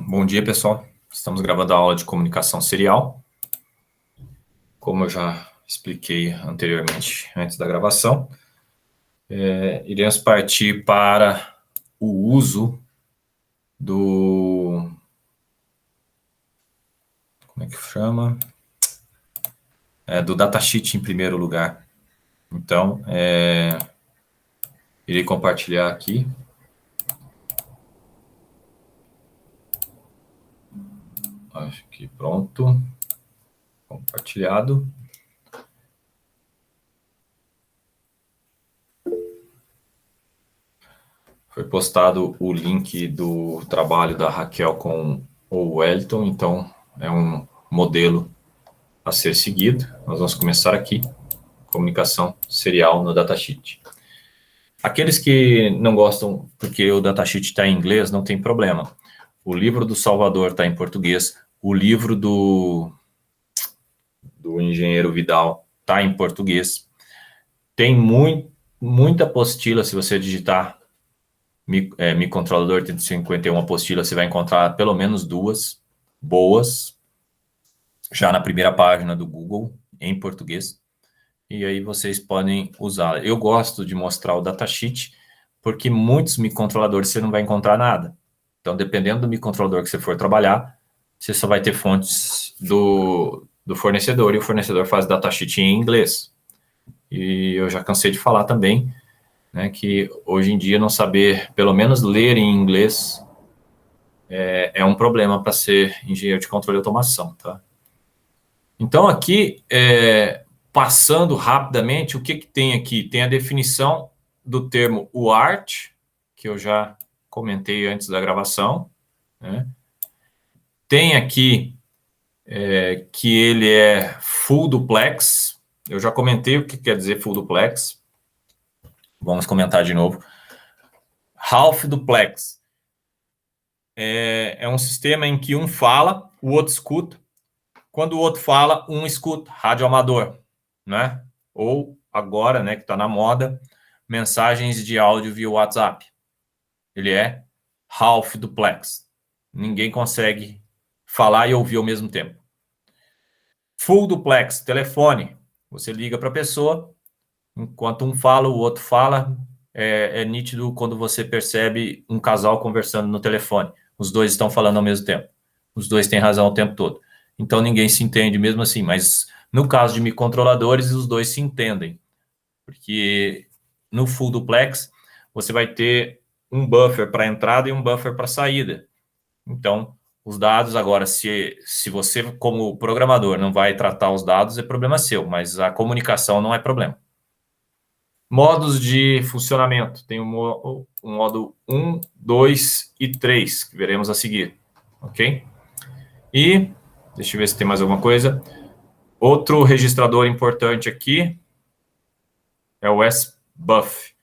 Bom dia, pessoal. Estamos gravando a aula de comunicação serial. Como eu já expliquei anteriormente, antes da gravação, iremos partir para o uso do... Como é que chama? Do datasheet em primeiro lugar. Então, irei compartilhar aqui. Acho que pronto. Compartilhado. Foi postado o link do trabalho da Raquel com o Wellington, então é um modelo a ser seguido. Nós vamos começar aqui, comunicação serial no datasheet. Aqueles que não gostam porque o datasheet está em inglês, não tem problema. O livro do Salvador está em português, o livro do engenheiro Vidal está em português. Tem muita apostila, se você digitar microcontrolador 851 apostila, você vai encontrar pelo menos 2 boas, já na primeira página do Google, em português. E aí vocês podem usar. Eu gosto de mostrar o datasheet, porque muitos microcontroladores você não vai encontrar nada. Então, dependendo do microcontrolador que você for trabalhar, você só vai ter fontes do fornecedor, e o fornecedor faz datasheet em inglês. E eu já cansei de falar também, né, que hoje em dia não saber, pelo menos ler em inglês, é um problema para ser engenheiro de controle e automação, tá? Então, aqui, passando rapidamente, o que tem aqui? Tem a definição do termo UART, que eu já comentei antes da gravação, né? Tem aqui que ele é full duplex. Eu já comentei o que quer dizer full duplex. Vamos comentar de novo. Half duplex é um sistema em que um fala, o outro escuta. Quando o outro fala, um escuta, radioamador, né? Ou agora, né, que está na moda, mensagens de áudio via WhatsApp. Ele é half duplex. Ninguém consegue falar e ouvir ao mesmo tempo. Full duplex, telefone. Você liga para a pessoa, enquanto um fala, o outro fala. É nítido quando você percebe um casal conversando no telefone. Os dois estão falando ao mesmo tempo. Os dois têm razão o tempo todo. Então, ninguém se entende mesmo assim. Mas, no caso de microcontroladores, os dois se entendem. Porque no full duplex, você vai ter um buffer para entrada e um buffer para saída. Então, os dados, agora, se você, como programador, não vai tratar os dados, é problema seu. Mas a comunicação não é problema. Modos de funcionamento. Tem o modo 1, 2 e 3, que veremos a seguir. Ok? E, deixa eu ver se tem mais alguma coisa. Outro registrador importante aqui é o SBUF.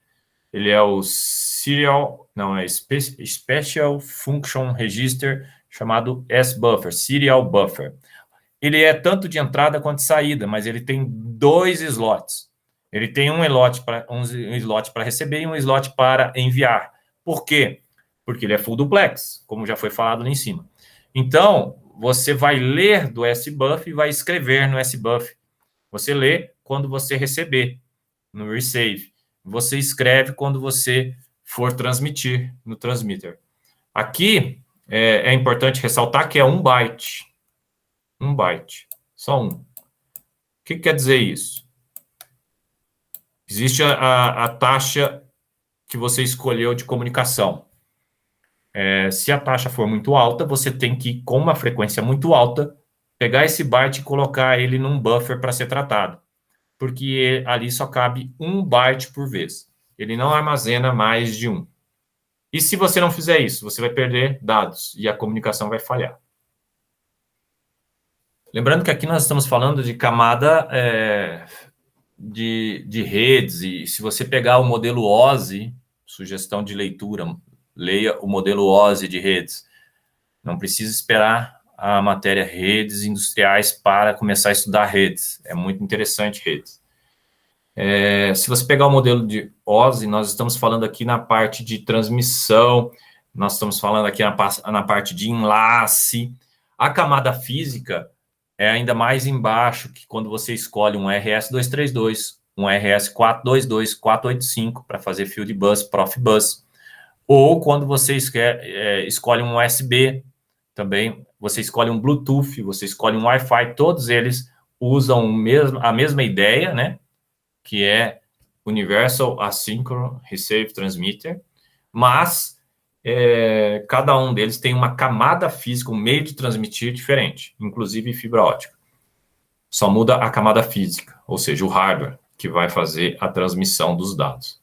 Ele é o Special Function Register, chamado SBuffer, Serial Buffer. Ele é tanto de entrada quanto de saída, mas ele tem 2 slots. Ele tem um slot para receber e um slot para enviar. Por quê? Porque ele é full duplex, como já foi falado lá em cima. Então, você vai ler do SBUF e vai escrever no SBUF. Você lê quando você receber, no receive. Você escreve quando você for transmitir no transmitter. Aqui, é importante ressaltar que é 1 byte. 1 byte. Só um. O que quer dizer isso? Existe a taxa que você escolheu de comunicação. Se a taxa for muito alta, você tem que, com uma frequência muito alta, pegar esse byte e colocar ele num buffer para ser tratado. Porque ali só cabe 1 byte por vez. Ele não armazena mais de 1. E se você não fizer isso, você vai perder dados e a comunicação vai falhar. Lembrando que aqui nós estamos falando de camada de redes, e se você pegar o modelo OSI, sugestão de leitura, leia o modelo OSI de redes. Não precisa esperar a matéria redes industriais para começar a estudar redes. É muito interessante redes. Se você pegar o modelo de OSI, nós estamos falando aqui na parte de transmissão, Nós estamos falando aqui na parte de enlace. A camada física é ainda mais embaixo, que quando você escolhe um RS-232, um RS-422, 485 para fazer Field Bus, Profibus, ou quando você escolhe um USB, também você escolhe um Bluetooth, você escolhe um Wi-Fi, todos eles usam a mesma ideia, né? Que é Universal Asynchronous Receive Transmitter, mas cada um deles tem uma camada física, um meio de transmitir diferente, inclusive fibra ótica. Só muda a camada física, ou seja, o hardware, que vai fazer a transmissão dos dados.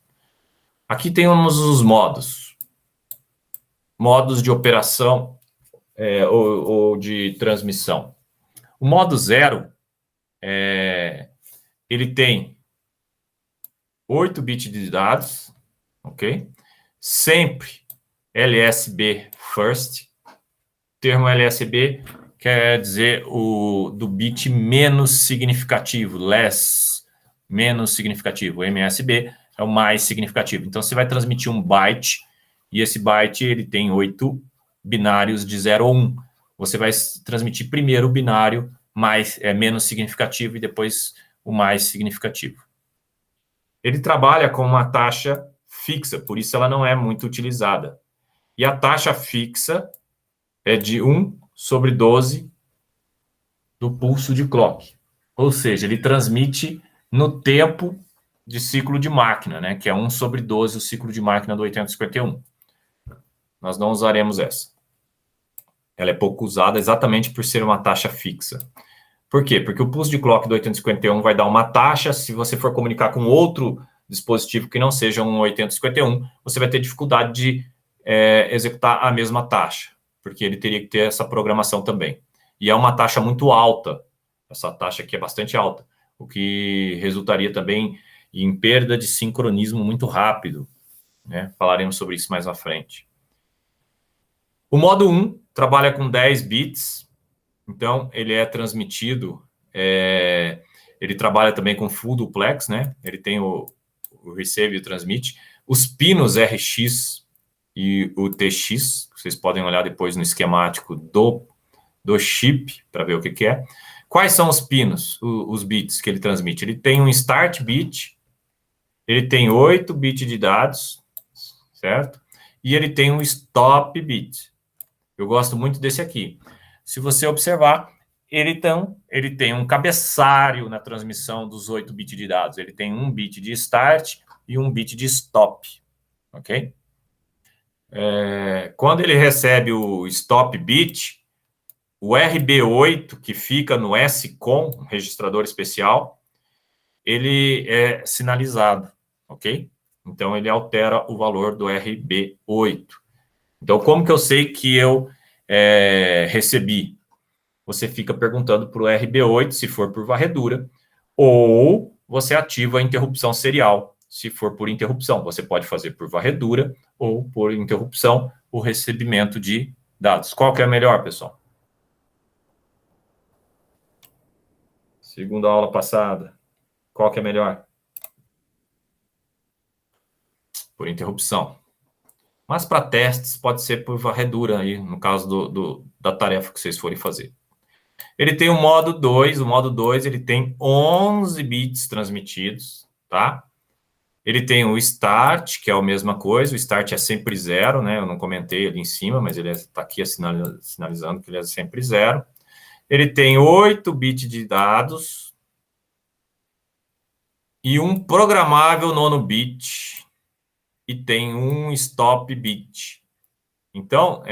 Aqui temos os modos. Modos de operação ou de transmissão. O modo 0, ele tem 8 bits de dados, ok? Sempre LSB first. O termo LSB quer dizer do bit menos significativo, less, menos significativo. O MSB é o mais significativo. Então, você vai transmitir um byte, e esse byte ele tem 8 binários de 0 ou 1. Você vai transmitir primeiro o binário menos significativo e depois o mais significativo. Ele trabalha com uma taxa fixa, por isso ela não é muito utilizada. E a taxa fixa é de 1/12 do pulso de clock. Ou seja, ele transmite no tempo de ciclo de máquina, né? Que é 1/12 o ciclo de máquina do 8051. Nós não usaremos essa. Ela é pouco usada exatamente por ser uma taxa fixa. Por quê? Porque o pulso de clock do 8051 vai dar uma taxa. Se você for comunicar com outro dispositivo que não seja um 8051, você vai ter dificuldade de executar a mesma taxa, porque ele teria que ter essa programação também. E é uma taxa muito alta. Essa taxa aqui é bastante alta, o que resultaria também em perda de sincronismo muito rápido, né? Falaremos sobre isso mais à frente. O modo 1 trabalha com 10 bits, então ele é transmitido, ele trabalha também com full duplex, né? Ele tem o receive e o transmite. Os pinos RX e o TX, vocês podem olhar depois no esquemático do chip para ver o que é. Quais são os pinos, os bits que ele transmite? Ele tem um start bit, ele tem 8 bits de dados, certo? E ele tem um stop bit. Eu gosto muito desse aqui. Se você observar, ele tem um cabeçalho na transmissão dos 8 bits de dados. Ele tem um bit de start e um bit de stop, ok? Quando ele recebe o stop bit, o RB8, que fica no SCOM, um registrador especial, ele é sinalizado, ok? Então, ele altera o valor do RB8. Então, como que eu sei que eu recebi? Você fica perguntando para o RB8, se for por varredura, ou você ativa a interrupção serial, se for por interrupção. Você pode fazer por varredura ou por interrupção o recebimento de dados. Qual que é melhor, pessoal? Segunda aula passada. Qual que é melhor? Por interrupção. Mas para testes pode ser por varredura aí, no caso da tarefa que vocês forem fazer. Ele tem o modo 2, ele tem 11 bits transmitidos, tá? Ele tem o start, que é a mesma coisa, o start é sempre 0, né? Eu não comentei ali em cima, mas ele está aqui sinalizando que ele é sempre 0. Ele tem 8 bits de dados e um programável nono bit e tem um stop bit. Então,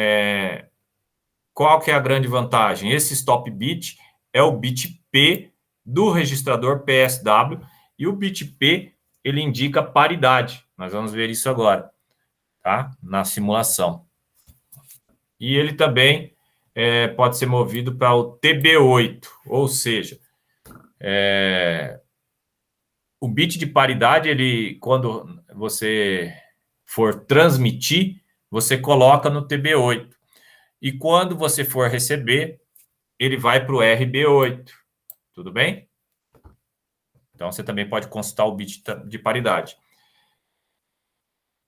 qual que é a grande vantagem? Esse stop bit é o bit P do registrador PSW e o bit P ele indica paridade. Nós vamos ver isso agora, tá? Na simulação. E ele também pode ser movido para o TB8, ou seja, o bit de paridade, quando você for transmitir, você coloca no TB8. E quando você for receber, ele vai para o RB8. Tudo bem? Então, você também pode consultar o bit de paridade.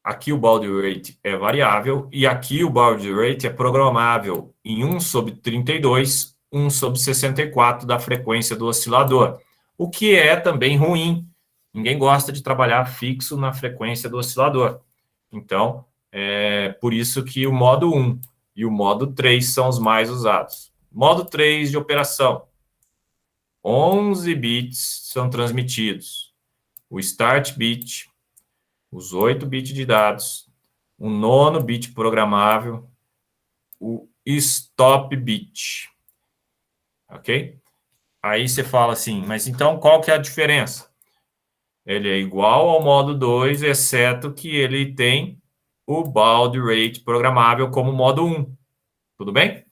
aqui o baud rate é variável e aqui o baud rate é programável em 1/32, 1/64 da frequência do oscilador, o que é também ruim. Ninguém gosta de trabalhar fixo na frequência do oscilador. Então, é por isso que o modo 1 e o modo 3 são os mais usados. Modo 3 de operação. 11 bits são transmitidos. O start bit, os 8 bits de dados, o 9º bit programável, o stop bit. Ok? Aí você fala assim, mas então qual que é a diferença? Ele é igual ao modo 2, exceto que ele tem o baud rate programável como modo 1. Tudo bem?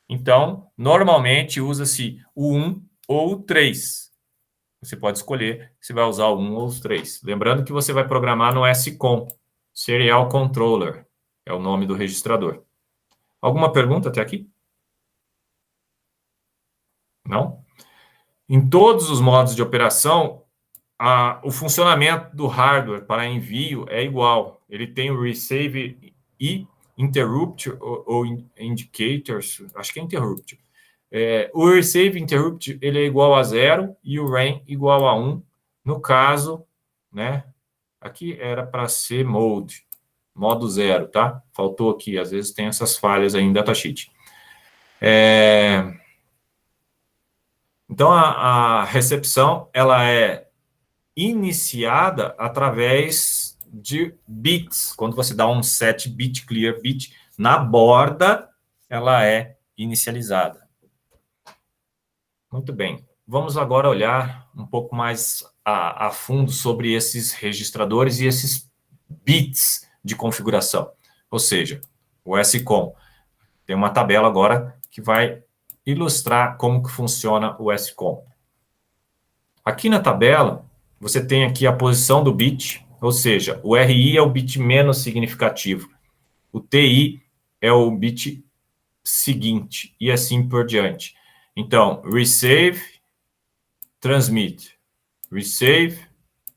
Então, normalmente usa-se o 1 ou o 3. Você pode escolher se vai usar o 1 ou os 3. Lembrando que você vai programar no SCOM, Serial Controller, é o nome do registrador. Alguma pergunta até aqui? Não? Em todos os modos de operação, o funcionamento do hardware para envio é igual. Ele tem o receive e interrupt ou indicators, acho que é interrupt. O receive interrupt ele é igual a 0 e o REN igual a 1. No caso, né? Aqui era para ser modo 0, tá? Faltou aqui, às vezes tem essas falhas aí em datasheet. Então, a recepção, ela é iniciada através de bits. Quando você dá um set bit clear bit na borda, ela é inicializada. Muito bem. Vamos agora olhar um pouco mais a fundo sobre esses registradores e esses bits de configuração. Ou seja, o SCOM. Tem uma tabela agora que vai ilustrar como que funciona o SCOM. Aqui na tabela, você tem aqui a posição do bit, ou seja, o RI é o bit menos significativo, o TI é o bit seguinte, e assim por diante. Então, receive, transmit, receive,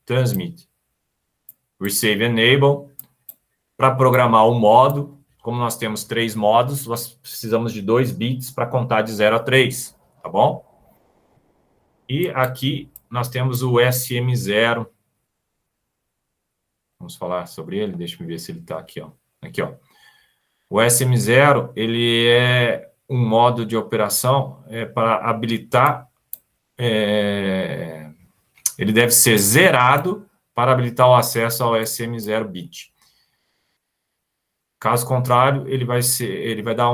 transmit, receive enable. Para programar o modo, como nós temos 3 modos, nós precisamos de 2 bits para contar de 0 a 3, tá bom? E aqui nós temos o SM0. Vamos falar sobre ele, deixa eu ver se ele está aqui, ó. Aqui, ó. O SM0, ele é um modo de operação para habilitar, ele deve ser zerado para habilitar o acesso ao SM0 bit. Caso contrário, ele vai dar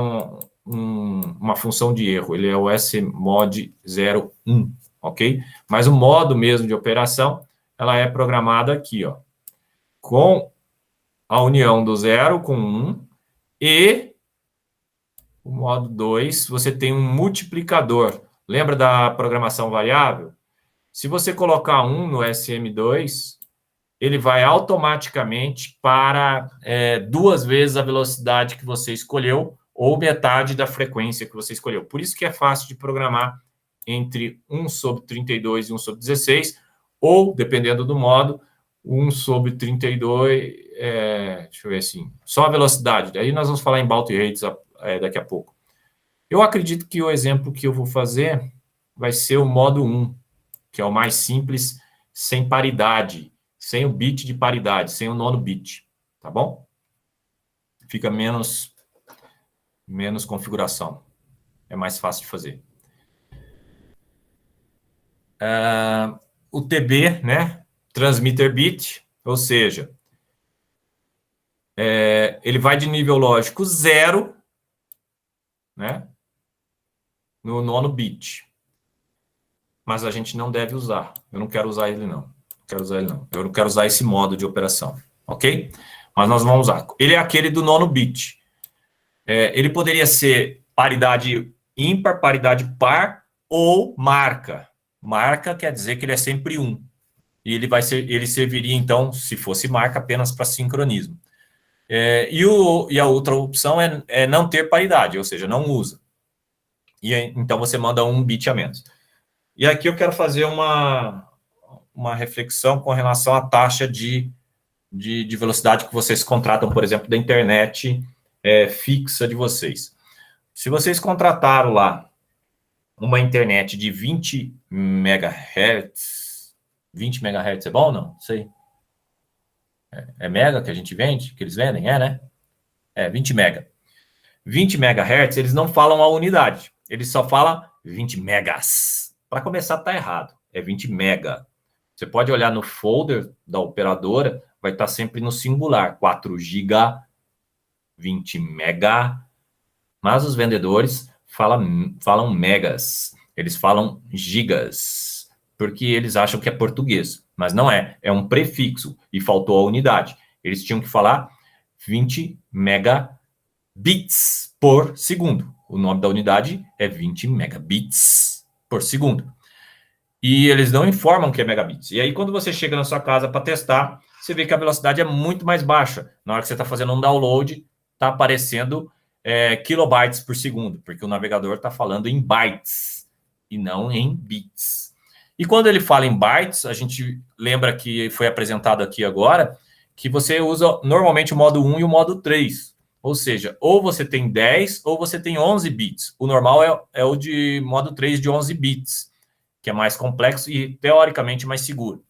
uma função de erro, ele é o smod 01, ok? Mas o modo mesmo de operação, ela é programada aqui, ó, com a união do 0 com 1 e o modo 2, você tem um multiplicador. Lembra da programação variável? Se você colocar 1 no SM2, ele vai automaticamente para 2 vezes a velocidade que você escolheu ou metade da frequência que você escolheu. Por isso que é fácil de programar entre 1/32 e 1/16, ou, dependendo do modo, 1/32, deixa eu ver assim, só a velocidade. Daí nós vamos falar em baud rates daqui a pouco. Eu acredito que o exemplo que eu vou fazer vai ser o modo 1, que é o mais simples, sem paridade, sem o bit de paridade, sem o 9º bit, tá bom? Fica menos configuração. É mais fácil de fazer. O TB, né? Transmitter bit, ou seja, ele vai de nível lógico 0, né? No 9º bit. Mas a gente não deve usar. Eu não quero usar ele, não. Eu não quero usar esse modo de operação, ok? Mas nós vamos usar. Ele é aquele do 9º bit. Ele poderia ser paridade ímpar, paridade par ou marca. Marca quer dizer que ele é sempre 1. E ele serviria, então, se fosse marca, apenas para sincronismo. E a outra opção é não ter paridade, ou seja, não usa. E então você manda 1 bit a menos. E aqui eu quero fazer uma reflexão com relação à taxa de de velocidade que vocês contratam, por exemplo, da internet fixa de vocês. Se vocês contrataram lá uma internet de 20 MHz, 20 MHz é bom ou não? Sei. É mega que a gente vende, que eles vendem? Né? 20 mega. 20 MHz, eles não falam a unidade. Eles só falam 20 megas. Para começar, tá errado. É 20 mega. Você pode olhar no folder da operadora, vai estar sempre no singular. 4 GB, 20 mega. Mas os vendedores falam megas. Eles falam gigas. Porque eles acham que é português. Mas não é. É um prefixo. E faltou a unidade. Eles tinham que falar 20 megabits por segundo. O nome da unidade é 20 megabits por segundo. E eles não informam que é megabits. E aí, quando você chega na sua casa para testar, você vê que a velocidade é muito mais baixa. Na hora que você está fazendo um download, está aparecendo kilobytes por segundo, porque o navegador está falando em bytes e não em bits. E quando ele fala em bytes, a gente lembra que foi apresentado aqui agora, que você usa normalmente o modo 1 e o modo 3. Ou seja, ou você tem 10 ou você tem 11 bits. O normal é o de modo 3 de 11 bits, que é mais complexo e teoricamente mais seguro.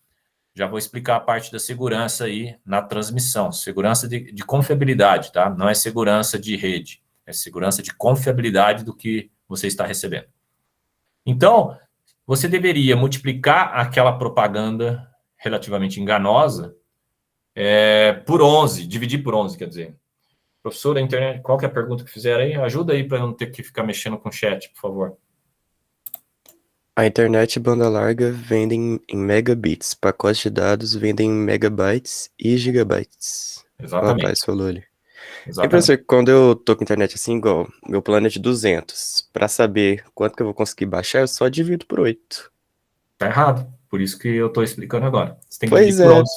Já vou explicar a parte da segurança aí na transmissão. Segurança de confiabilidade, tá? Não é segurança de rede, é segurança de confiabilidade do que você está recebendo. Então, você deveria multiplicar aquela propaganda relativamente enganosa por 11, dividir por 11, quer dizer. Professor da internet, qual que é a pergunta que fizeram aí? Ajuda aí para eu não ter que ficar mexendo com o chat, por favor. A internet banda larga vende em megabits, pacotes de dados vendem em megabytes e gigabytes. O rapaz falou ali. E professor, quando eu tô com internet assim, igual, meu plano é de 200, pra saber quanto que eu vou conseguir baixar, eu só divido por 8. Tá errado, por isso que eu tô explicando agora. Você tem que Pois dividir por 11.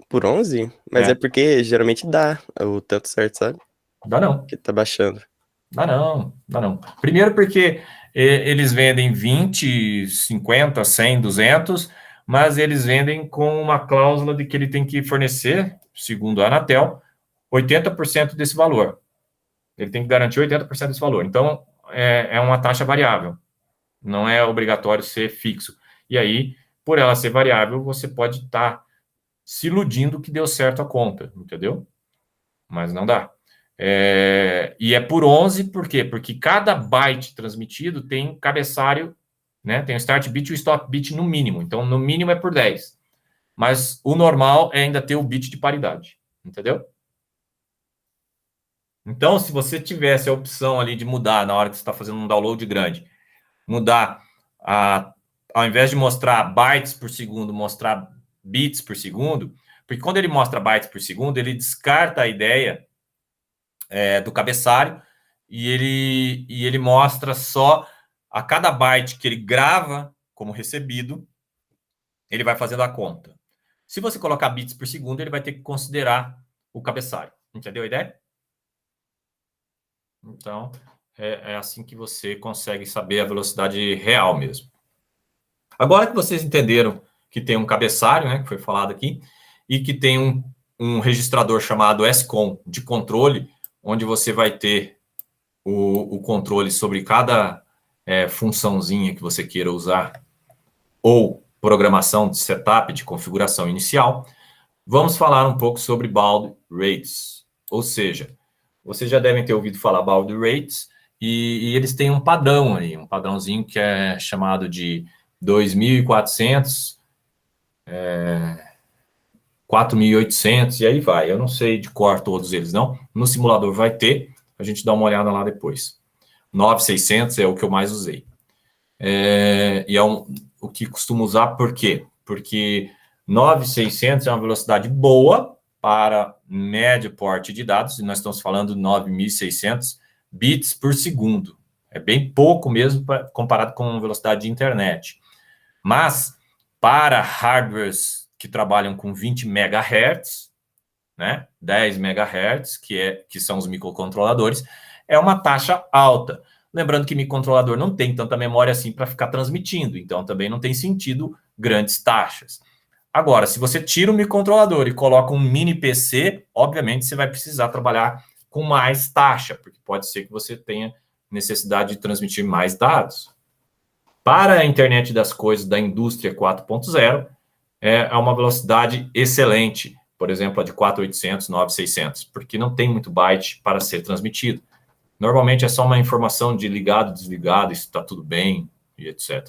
Por 11? Mas é porque geralmente dá o tanto certo, sabe? Dá não. Que tá baixando. Dá não. Primeiro porque eles vendem 20, 50, 100, 200, mas eles vendem com uma cláusula de que ele tem que fornecer, segundo a Anatel, 80% desse valor. Ele tem que garantir 80% desse valor. Então, é uma taxa variável. Não é obrigatório ser fixo. E aí, por ela ser variável, você pode estar se iludindo que deu certo a conta, entendeu? Mas não dá. E é por 11, por quê? Porque cada byte transmitido tem cabeçalho, né? Tem o start bit e o stop bit no mínimo. Então, no mínimo é por 10. Mas o normal é ainda ter o bit de paridade, entendeu? Então, se você tivesse a opção ali de mudar na hora que você está fazendo um download grande, mudar, ao invés de mostrar bytes por segundo, mostrar bits por segundo, porque quando ele mostra bytes por segundo, ele descarta a ideia do cabeçalho e ele mostra só a cada byte que ele grava como recebido, ele vai fazendo a conta. Se você colocar bits por segundo, ele vai ter que considerar o cabeçalho. Entendeu a ideia? Então, é assim que você consegue saber a velocidade real mesmo. Agora que vocês entenderam que tem um cabeçalho, né, que foi falado aqui, e que tem um registrador chamado SCOM de controle, onde você vai ter o controle sobre cada funçãozinha que você queira usar, ou programação de setup, de configuração inicial, vamos falar um pouco sobre baud rates. Ou seja, vocês já devem ter ouvido falar baud rates, e eles têm um padrão ali, um padrãozinho que é chamado de 2.400, 4.800, e aí vai. Eu não sei de cor todos eles, não. No simulador vai ter, a gente dá uma olhada lá depois. 9.600 é o que eu mais usei. E é o que costumo usar, por quê? Porque 9.600 é uma velocidade boa para médio porte de dados, e nós estamos falando de 9.600 bits por segundo. É bem pouco mesmo comparado com velocidade de internet. Mas, para hardwares que trabalham com 20 MHz, né, 10 MHz, que são os microcontroladores, é uma taxa alta. Lembrando que microcontrolador não tem tanta memória assim para ficar transmitindo, então também não tem sentido grandes taxas. Agora, se você tira o microcontrolador e coloca um mini PC, obviamente você vai precisar trabalhar com mais taxa, porque pode ser que você tenha necessidade de transmitir mais dados. Para a internet das coisas da indústria 4.0, é uma velocidade excelente, por exemplo, a de 4.800, 9.600, porque não tem muito byte para ser transmitido. Normalmente é só uma informação de ligado, desligado, isso está tudo bem, e etc.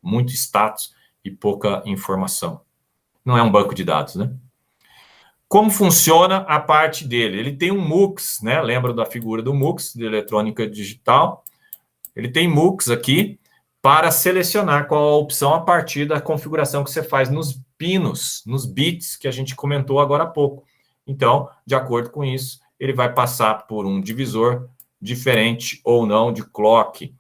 Muito status e pouca informação. Não é um banco de dados, né? Como funciona a parte dele? Ele tem um MUX, né? Lembra da figura do MUX, de eletrônica digital? Ele tem MUX aqui para selecionar qual a opção a partir da configuração que você faz nos pinos, nos bits que a gente comentou agora há pouco. Então, de acordo com isso, ele vai passar por um divisor diferente ou não de clock,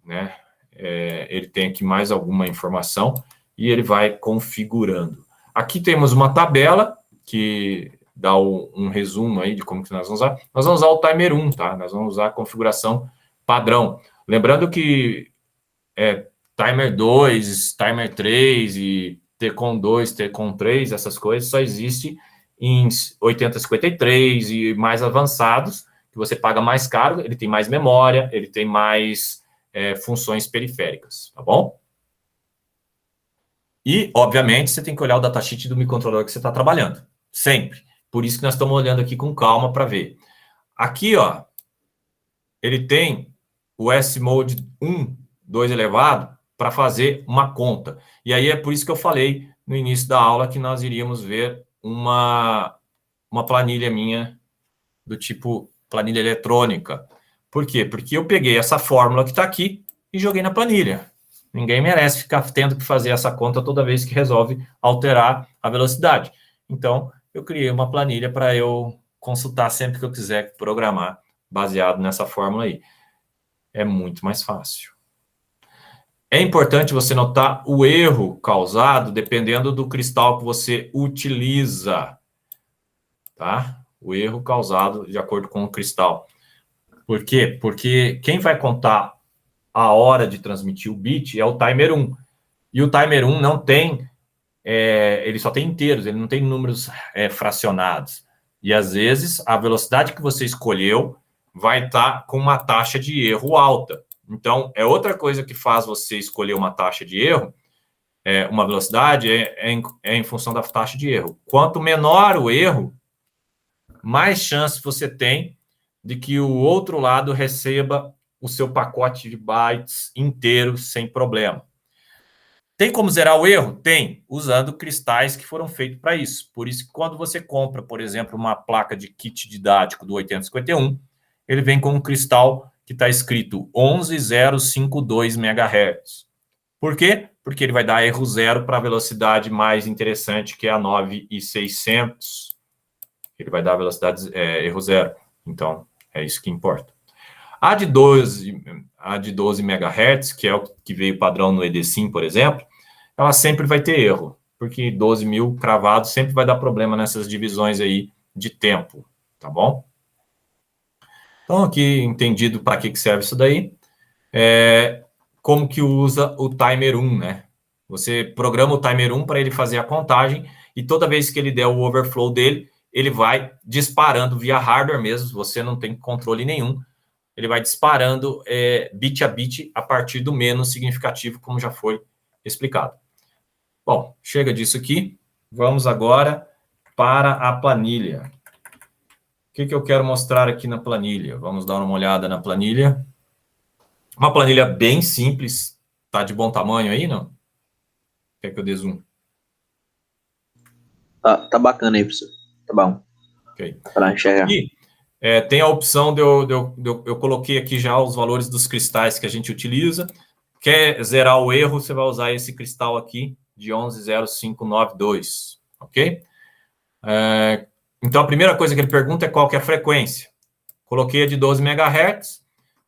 né? Ele tem aqui mais alguma informação e ele vai configurando. Aqui temos uma tabela que dá um resumo aí de como que nós vamos usar. Nós vamos usar o timer 1, tá? Nós vamos usar a configuração padrão. Lembrando que timer 2, timer 3 e TCON 2, TCON 3, essas coisas só existem em 8053 e mais avançados, que você paga mais caro, ele tem mais memória, ele tem mais funções periféricas, tá bom? E, obviamente, você tem que olhar o datasheet do microcontrolador que você está trabalhando, sempre. Por isso que nós estamos olhando aqui com calma para ver. Aqui, ó, ele tem o S-Mode 1, 2 elevado, para fazer uma conta. E aí é por isso que eu falei no início da aula que nós iríamos ver uma planilha minha do tipo planilha eletrônica. Por quê? Porque eu peguei essa fórmula que está aqui e joguei na planilha. Ninguém merece ficar tendo que fazer essa conta toda vez que resolve alterar a velocidade. Então, eu criei uma planilha para eu consultar sempre que eu quiser programar baseado nessa fórmula aí. É muito mais fácil. É importante você notar o erro causado dependendo do cristal que você utiliza, tá? O erro causado de acordo com o cristal. Por quê? Porque quem vai contar a hora de transmitir o bit é o timer 1. E o timer 1 não tem, ele só tem inteiros, ele não tem números fracionados. E às vezes a velocidade que você escolheu vai estar com uma taxa de erro alta. Então, é outra coisa que faz você escolher uma taxa de erro, uma velocidade, em função da taxa de erro. Quanto menor o erro, mais chance você tem de que o outro lado receba o seu pacote de bytes inteiro sem problema. Tem como zerar o erro? Tem, usando cristais que foram feitos para isso. Por isso que quando você compra, por exemplo, uma placa de kit didático do 8051, ele vem com um cristal que está escrito 11052 MHz. Por quê? Porque ele vai dar erro zero para a velocidade mais interessante, que é a 9600. Ele vai dar velocidade erro zero. Então, é isso que importa. A de 12 MHz, que é o que veio padrão no EDSIM, por exemplo, ela sempre vai ter erro, porque 12.000 cravado sempre vai dar problema nessas divisões aí de tempo, tá bom? Então, aqui, entendido para que serve isso daí, como que usa o timer 1, né? Você programa o timer 1 para ele fazer a contagem, e toda vez que ele der o overflow dele, ele vai disparando via hardware mesmo, você não tem controle nenhum, ele vai disparando bit a bit a partir do menos significativo, como já foi explicado. Bom, chega disso aqui. Vamos agora para a planilha. O que eu quero mostrar aqui na planilha? Vamos dar uma olhada na planilha. Uma planilha bem simples. Tá de bom tamanho aí, não? Quer que eu dê zoom? Tá bacana aí, professor. Tá bom. Ok. Para enxergar. Aqui, tem a opção eu coloquei aqui já os valores dos cristais que a gente utiliza. Quer zerar o erro, você vai usar esse cristal aqui de 110592, ok? Então, a primeira coisa que ele pergunta é qual que é a frequência. Coloquei a de 12 MHz,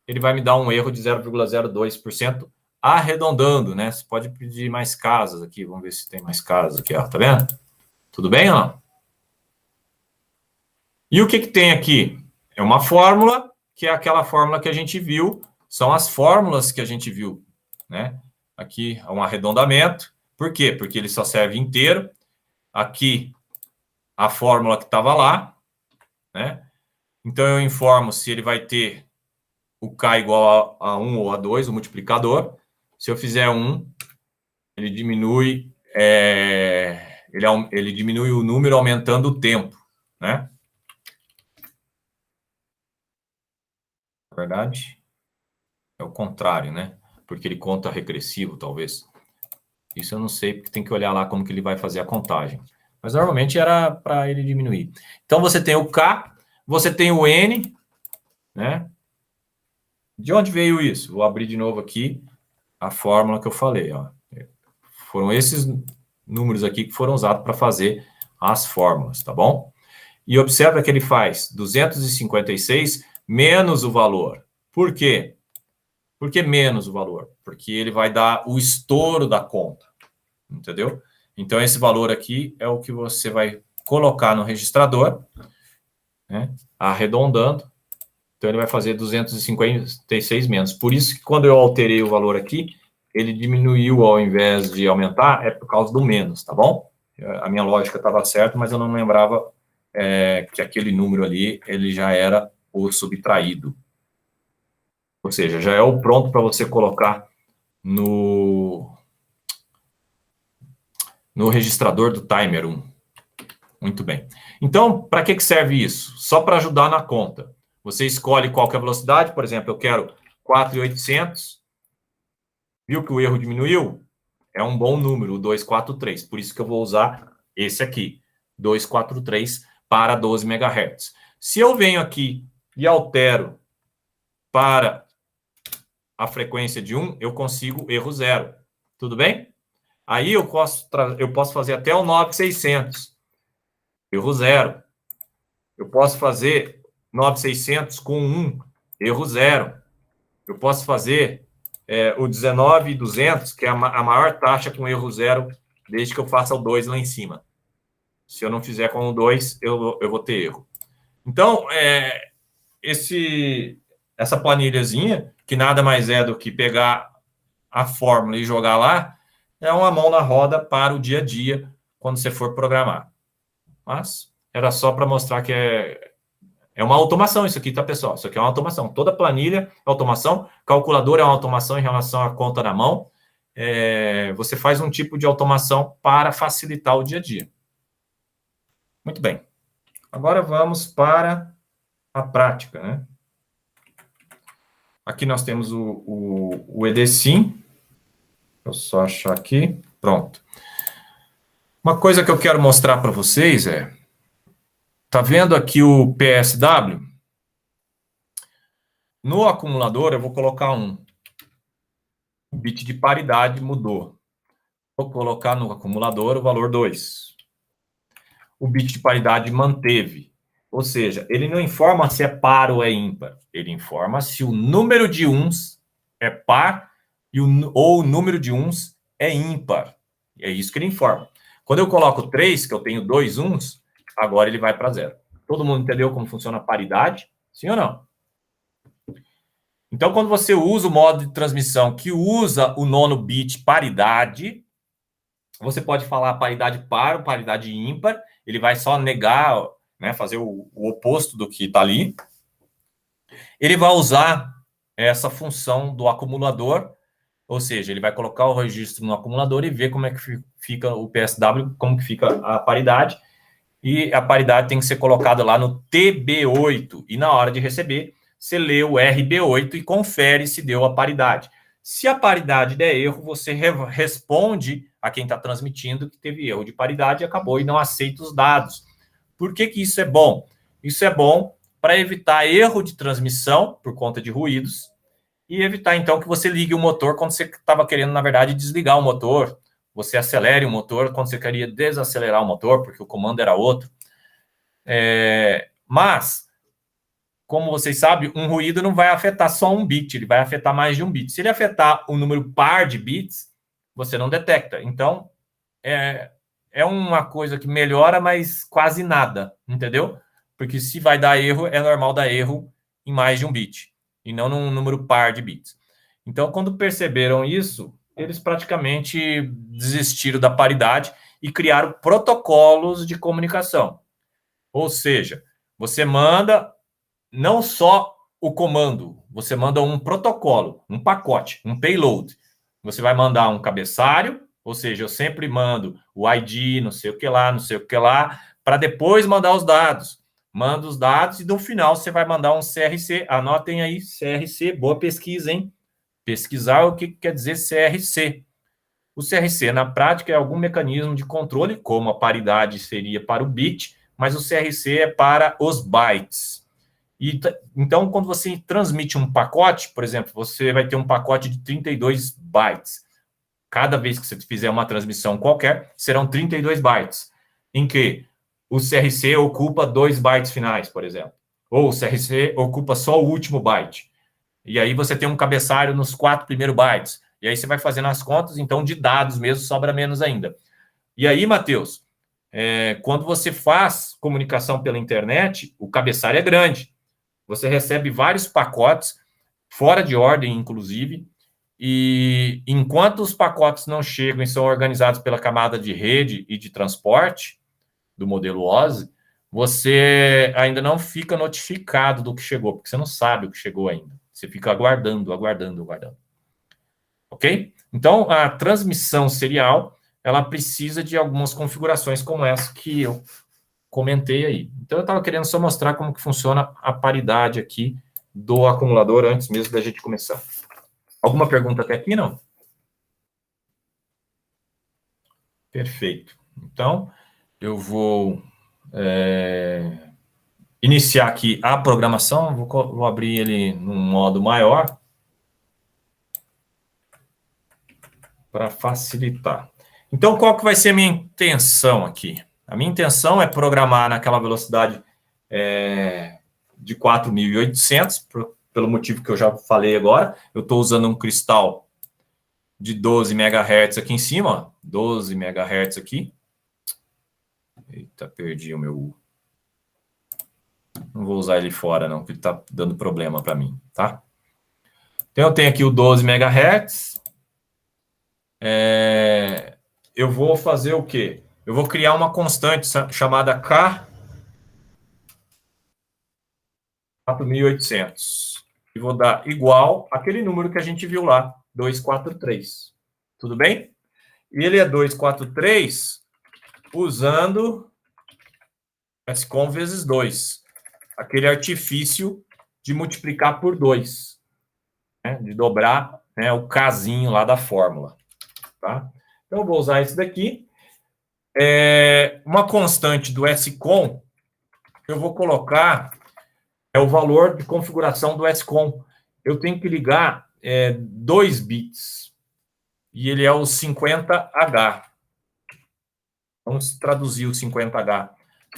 ele vai me dar um erro de 0,02%, arredondando, né? Você pode pedir mais casas aqui, vamos ver se tem mais casas aqui, ó, tá vendo? Tudo bem ou não? E o que tem aqui? É uma fórmula, que é aquela fórmula que a gente viu, são as fórmulas que a gente viu, né? Aqui é um arredondamento. Por quê? Porque ele só serve inteiro. aqui a fórmula que estava lá, né? Então, eu informo se ele vai ter o K igual a 1 ou a 2, o multiplicador. Se eu fizer 1, ele diminui, ele diminui o número aumentando o tempo, né? Na verdade, é o contrário, né? Porque ele conta regressivo, talvez. Isso eu não sei, porque tem que olhar lá como que ele vai fazer a contagem. Mas normalmente era para ele diminuir. Então, você tem o K, você tem o N, né? De onde veio isso? Vou abrir de novo aqui a fórmula que eu falei, ó. Foram esses números aqui que foram usados para fazer as fórmulas, tá bom? E observa que ele faz 256 menos o valor. Por quê? Por que menos o valor? Porque ele vai dar o estouro da conta, entendeu? Então, esse valor aqui é o que você vai colocar no registrador, né? Arredondando. Então, ele vai fazer 256 menos. Por isso que quando eu alterei o valor aqui, ele diminuiu ao invés de aumentar, é por causa do menos, tá bom? A minha lógica estava certa, mas eu não lembrava que aquele número ali, ele já era o subtraído. Ou seja, já é o pronto para você colocar no registrador do timer 1. Muito bem. Então, para que serve isso? Só para ajudar na conta. Você escolhe qual que é a velocidade, por exemplo, eu quero 4.800. Viu que o erro diminuiu? É um bom número, o 243. Por isso que eu vou usar esse aqui, 243 para 12 MHz. Se eu venho aqui e altero para a frequência de 1, eu consigo erro zero. Tudo bem? Aí eu posso fazer até o 9.600. Erro zero. Eu posso fazer 9.600 com 1. Erro zero. Eu posso fazer o 19.200, que é a maior taxa com erro zero, desde que eu faça o 2 lá em cima. Se eu não fizer com o 2, eu vou ter erro. Então, essa planilhazinha, que nada mais é do que pegar a fórmula e jogar lá, é uma mão na roda para o dia a dia, quando você for programar. Mas era só para mostrar que é uma automação isso aqui, tá, pessoal? Isso aqui é uma automação. Toda planilha é automação, calculador é uma automação em relação à conta na mão. Você faz um tipo de automação para facilitar o dia a dia. Muito bem. Agora vamos para a prática, né? Aqui nós temos o EDSIM. Eu só achar aqui. Pronto. Uma coisa que eu quero mostrar para vocês tá vendo aqui o PSW? No acumulador, eu vou colocar 1. O bit de paridade mudou. Vou colocar no acumulador o valor 2. O bit de paridade manteve. Ou seja, ele não informa se é par ou é ímpar. Ele informa se o número de uns é par ou o número de uns é ímpar. É isso que ele informa. Quando eu coloco 3, que eu tenho 2 uns, agora ele vai para 0. Todo mundo entendeu como funciona a paridade? Sim ou não? Então, quando você usa o modo de transmissão que usa o nono bit paridade, você pode falar paridade par ou paridade ímpar. Ele vai só negar, né, fazer o oposto do que está ali. Ele vai usar essa função do acumulador, ou seja, ele vai colocar o registro no acumulador e ver como é que fica o PSW, como que fica a paridade. E a paridade tem que ser colocada lá no TB8. E na hora de receber, você lê o RB8 e confere se deu a paridade. Se a paridade der erro, você responde a quem está transmitindo que teve erro de paridade e acabou e não aceita os dados. Por que isso é bom? Isso é bom para evitar erro de transmissão por conta de ruídos e evitar, então, que você ligue o motor quando você estava querendo, na verdade, desligar o motor. Você acelere o motor quando você queria desacelerar o motor, porque o comando era outro. Mas, como vocês sabem, um ruído não vai afetar só um bit, ele vai afetar mais de um bit. Se ele afetar o número par de bits, você não detecta. Então, é uma coisa que melhora, mas quase nada, entendeu? Porque se vai dar erro, é normal dar erro em mais de um bit, e não num número par de bits. Então, quando perceberam isso, eles praticamente desistiram da paridade e criaram protocolos de comunicação. Ou seja, você manda não só o comando, você manda um protocolo, um pacote, um payload. Você vai mandar um cabeçalho, ou seja, eu sempre mando o ID, não sei o que lá, para depois mandar os dados. Manda os dados e no final você vai mandar um CRC. Anotem aí, CRC, boa pesquisa, hein? Pesquisar o que quer dizer CRC. O CRC, na prática, é algum mecanismo de controle, como a paridade seria para o bit, mas o CRC é para os bytes. Então, quando você transmite um pacote, por exemplo, você vai ter um pacote de 32 bytes. Cada vez que você fizer uma transmissão qualquer, serão 32 bytes, em que o CRC ocupa 2 bytes finais, por exemplo. Ou o CRC ocupa só o último byte. E aí você tem um cabeçalho nos 4 primeiros bytes. E aí você vai fazendo as contas, então de dados mesmo sobra menos ainda. E aí, Matheus, quando você faz comunicação pela internet, o cabeçalho é grande. Você recebe vários pacotes, fora de ordem, inclusive, e enquanto os pacotes não chegam e são organizados pela camada de rede e de transporte do modelo OSI, você ainda não fica notificado do que chegou, porque você não sabe o que chegou ainda. Você fica aguardando. Ok? Então, a transmissão serial, ela precisa de algumas configurações como essa que eu comentei aí. Então, eu estava querendo só mostrar como que funciona a paridade aqui do acumulador antes mesmo da gente começar. Alguma pergunta até aqui, não? Perfeito. Então, eu vou iniciar aqui a programação. Vou abrir ele num modo maior para facilitar. Então, qual que vai ser a minha intenção aqui? A minha intenção é programar naquela velocidade de 4.800, pelo motivo que eu já falei agora. Eu estou usando um cristal de 12 MHz aqui em cima, ó, 12 MHz aqui. Eita, perdi o meu... Não vou usar ele fora, não, porque ele está dando problema para mim, tá? Então, eu tenho aqui o 12 MHz. Eu vou fazer o quê? Eu vou criar uma constante chamada K 4.800. E vou dar igual àquele número que a gente viu lá, 243. Tudo bem? E ele é 243 usando SCOM vezes 2. Aquele artifício de multiplicar por 2. Né? De dobrar, né, o casinho lá da fórmula. Tá? Então, eu vou usar esse daqui. Uma constante do SCOM, eu vou colocar o valor de configuração do SCOM. Eu tenho que ligar 2 bits. E ele é o 50H. Vamos traduzir o 50H.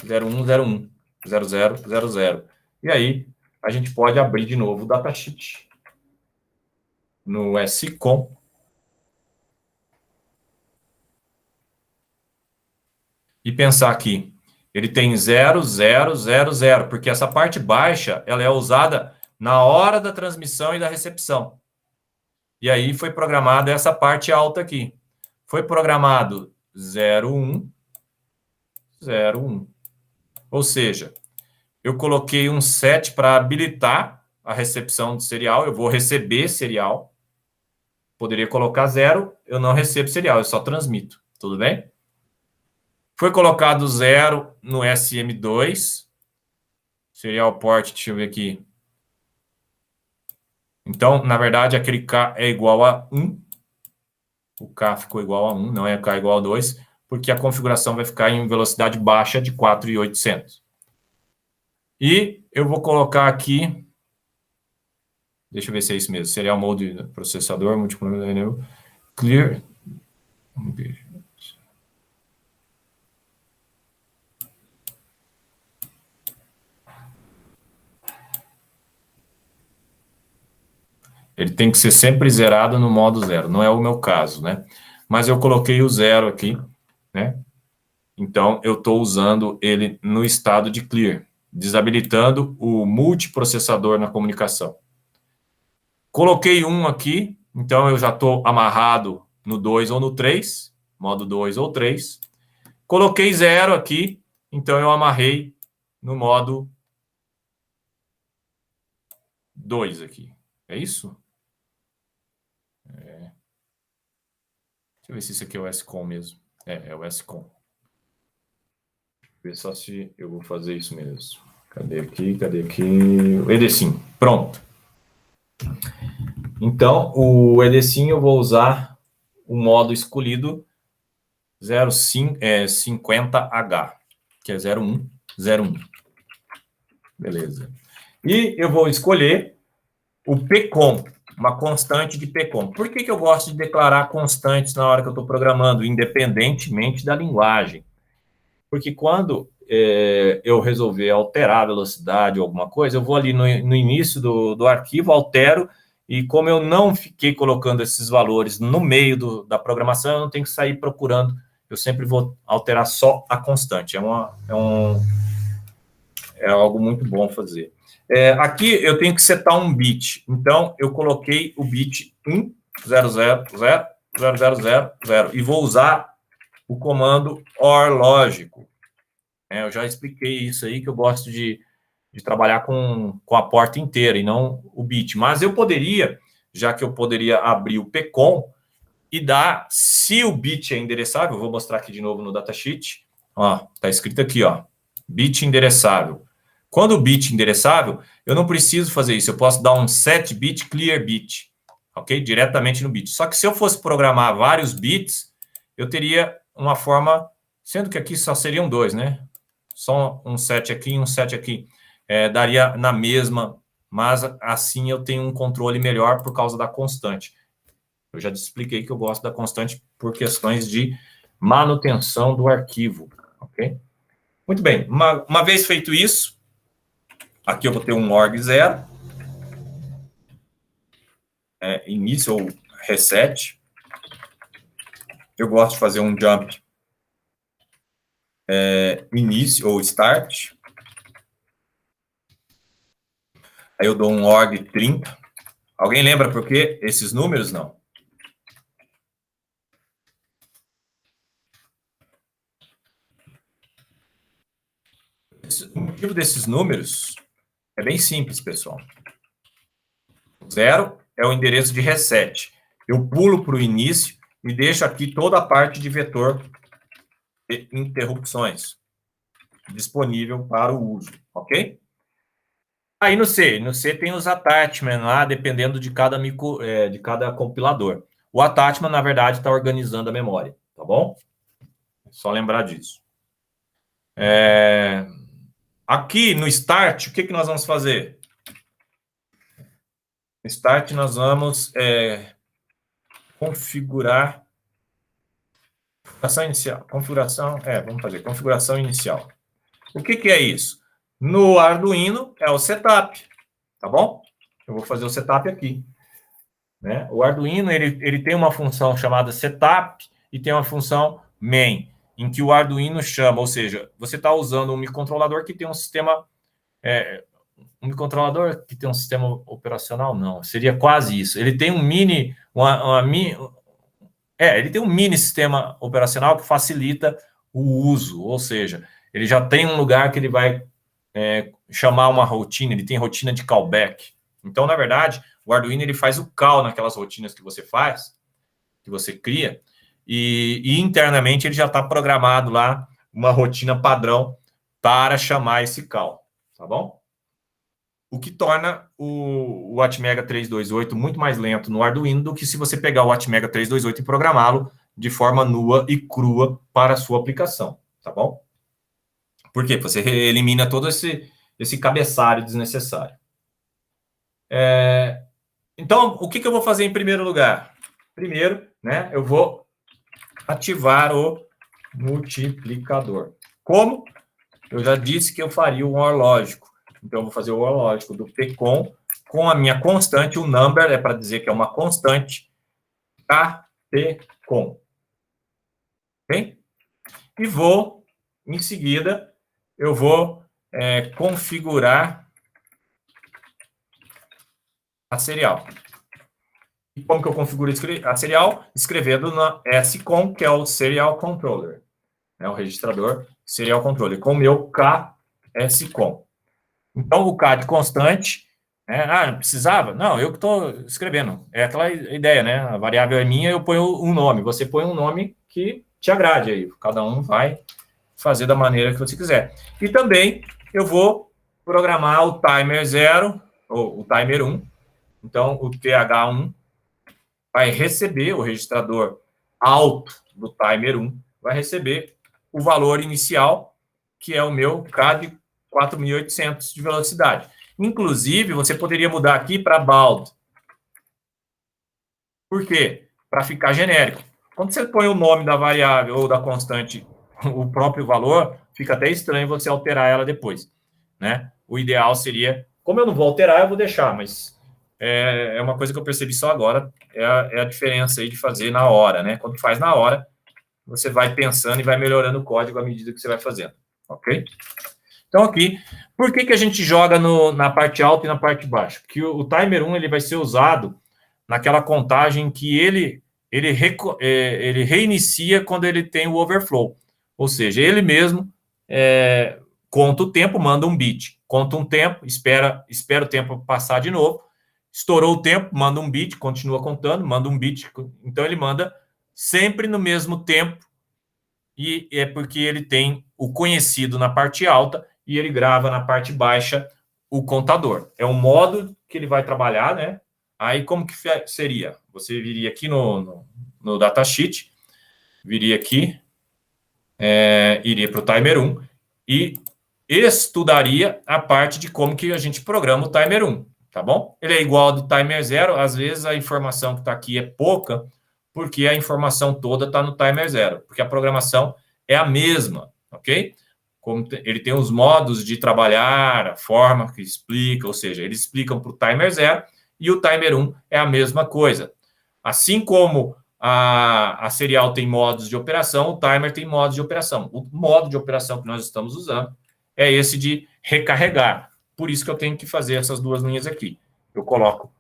0101, 0000. E aí, a gente pode abrir de novo o datasheet no SCOM. E pensar aqui, ele tem 0000, porque essa parte baixa, ela é usada na hora da transmissão e da recepção. E aí foi programada essa parte alta aqui. Foi programado 0101. Ou seja, eu coloquei um set para habilitar a recepção de serial. Eu vou receber serial. Poderia colocar 0, eu não recebo serial, eu só transmito. Tudo bem? Foi colocado 0 no SM2. Serial port, deixa eu ver aqui. Então, na verdade, aquele K é igual a 1. O K ficou igual a 1, não é K igual a 2, porque a configuração vai ficar em velocidade baixa de 4.800. E eu vou colocar aqui... Deixa eu ver se é isso mesmo. Serial mode processador, multiplano, clear. Ele tem que ser sempre zerado no modo 0. Não é o meu caso, né? Mas eu coloquei o 0 aqui, né? Então, eu estou usando ele no estado de clear, desabilitando o multiprocessador na comunicação. Coloquei 1 aqui, então eu já estou amarrado no 2 ou no 3, modo 2 ou 3. Coloquei 0 aqui, então eu amarrei no modo 2 aqui. É isso? Deixa eu ver se isso aqui é o SCOM mesmo. É o SCOM. Ver só se eu vou fazer isso mesmo. Cadê aqui? O EDSIM. Pronto. Então, o EDSIM eu vou usar o modo escolhido 50H, que é 0101. Beleza. E eu vou escolher o PCOM, uma constante de PCOM. Por que eu gosto de declarar constantes na hora que eu estou programando, independentemente da linguagem? Porque quando eu resolver alterar a velocidade ou alguma coisa, eu vou ali no início do arquivo, altero, e como eu não fiquei colocando esses valores no meio da programação, eu não tenho que sair procurando, eu sempre vou alterar só a constante. É algo muito bom fazer. Aqui eu tenho que setar um bit, então eu coloquei o bit 1000000 e vou usar o comando OR lógico. Eu já expliquei isso aí, que eu gosto de trabalhar com a porta inteira e não o bit. Mas eu poderia, já que eu poderia abrir o PCOM e dar, se o bit é endereçável, vou mostrar aqui de novo no datasheet, ó, tá escrito aqui, ó, bit endereçável. Quando o bit endereçável, eu não preciso fazer isso, eu posso dar um set bit, clear bit, ok? Diretamente no bit. Só que se eu fosse programar vários bits, eu teria uma forma, sendo que aqui só seriam 2, né? Só um set aqui e um set aqui. Daria na mesma, mas assim eu tenho um controle melhor por causa da constante. Eu já te expliquei que eu gosto da constante por questões de manutenção do arquivo, ok? Muito bem, uma vez feito isso, aqui eu vou ter um org 0, início ou reset. Eu gosto de fazer um jump início ou start. Aí eu dou um org 30. Alguém lembra por que esses números? Não. O motivo desses números é bem simples, pessoal. 0 é o endereço de reset. Eu pulo para o início e deixo aqui toda a parte de vetor de interrupções disponível para o uso, ok? Aí no C tem os attachments lá, dependendo de cada compilador. O attachment, na verdade, está organizando a memória, tá bom? Só lembrar disso. Aqui no Start, o que nós vamos fazer? No Start, nós vamos configurar configuração inicial. Vamos fazer configuração inicial. O que é isso? No Arduino é o setup, tá bom? Eu vou fazer o setup aqui. Né? O Arduino ele tem uma função chamada setup e tem uma função main, em que o Arduino chama, ou seja, você está usando um microcontrolador que tem um sistema... um microcontrolador que tem um sistema operacional? Não, seria quase isso. Ele tem um mini... ele tem um mini sistema operacional que facilita o uso, ou seja, ele já tem um lugar que ele vai chamar uma rotina, ele tem rotina de callback. Então, na verdade, o Arduino ele faz o call naquelas rotinas que você faz, que você cria, e internamente ele já está programado lá uma rotina padrão para chamar esse call, tá bom? O que torna o Atmega 328 muito mais lento no Arduino do que se você pegar o Atmega 328 e programá-lo de forma nua e crua para a sua aplicação, tá bom? Por quê? Você elimina todo esse cabeçalho desnecessário. Então, o que eu vou fazer em primeiro lugar? Primeiro, né, eu vou ativar o multiplicador. Como? Eu já disse que eu faria o OR lógico. Então, eu vou fazer o OR lógico do PCOM com a minha constante, o number, é para dizer que é uma constante, KPCOM. Ok? E vou, em seguida, eu vou configurar a serial. E como que eu configuro a serial? Escrevendo na SCOM, que é o Serial Controller. né, o registrador serial controle, com o meu KSCOM. Então, o K de constante, né, não precisava? Não, eu que estou escrevendo. É aquela ideia, né? A variável é minha, eu ponho um nome. Você põe um nome que te agrade aí. Cada um vai fazer da maneira que você quiser. E também eu vou programar o timer 0, ou o timer 1. Então, o TH1 vai receber, o registrador alto do timer 1, vai receber o valor inicial, que é o meu K de 4.800 de velocidade. Inclusive, você poderia mudar aqui para BALD. Por quê? Para ficar genérico. Quando você põe o nome da variável ou da constante, o próprio valor, fica até estranho você alterar ela depois, né? O ideal seria, como eu não vou alterar, eu vou deixar, mas é uma coisa que eu percebi só agora, é a diferença aí de fazer na hora, né? Quando faz na hora, você vai pensando e vai melhorando o código à medida que você vai fazendo, ok? Então, aqui, por que a gente joga na parte alta e na parte baixa? Porque o timer 1 ele vai ser usado naquela contagem que ele reinicia quando ele tem o overflow. Ou seja, ele mesmo conta o tempo, manda um bit. Conta um tempo, espera o tempo passar de novo. Estourou o tempo, manda um bit, continua contando, manda um bit. Então, ele manda sempre no mesmo tempo, e é porque ele tem o conhecido na parte alta e ele grava na parte baixa o contador. É um modo que ele vai trabalhar, né? Aí, como que seria? Você viria aqui no datasheet, viria aqui, iria para o timer 1 e estudaria a parte de como que a gente programa o timer 1, tá bom? Ele é igual ao do timer 0, às vezes a informação que está aqui é pouca, porque a informação toda está no timer 0, porque a programação é a mesma, ok? Como ele tem os modos de trabalhar, a forma que explica, ou seja, eles explicam para o timer 0 e o timer 1 é a mesma coisa. Assim como a serial tem modos de operação, o timer tem modos de operação. O modo de operação que nós estamos usando é esse de recarregar. Por isso que eu tenho que fazer essas duas linhas aqui. Eu coloco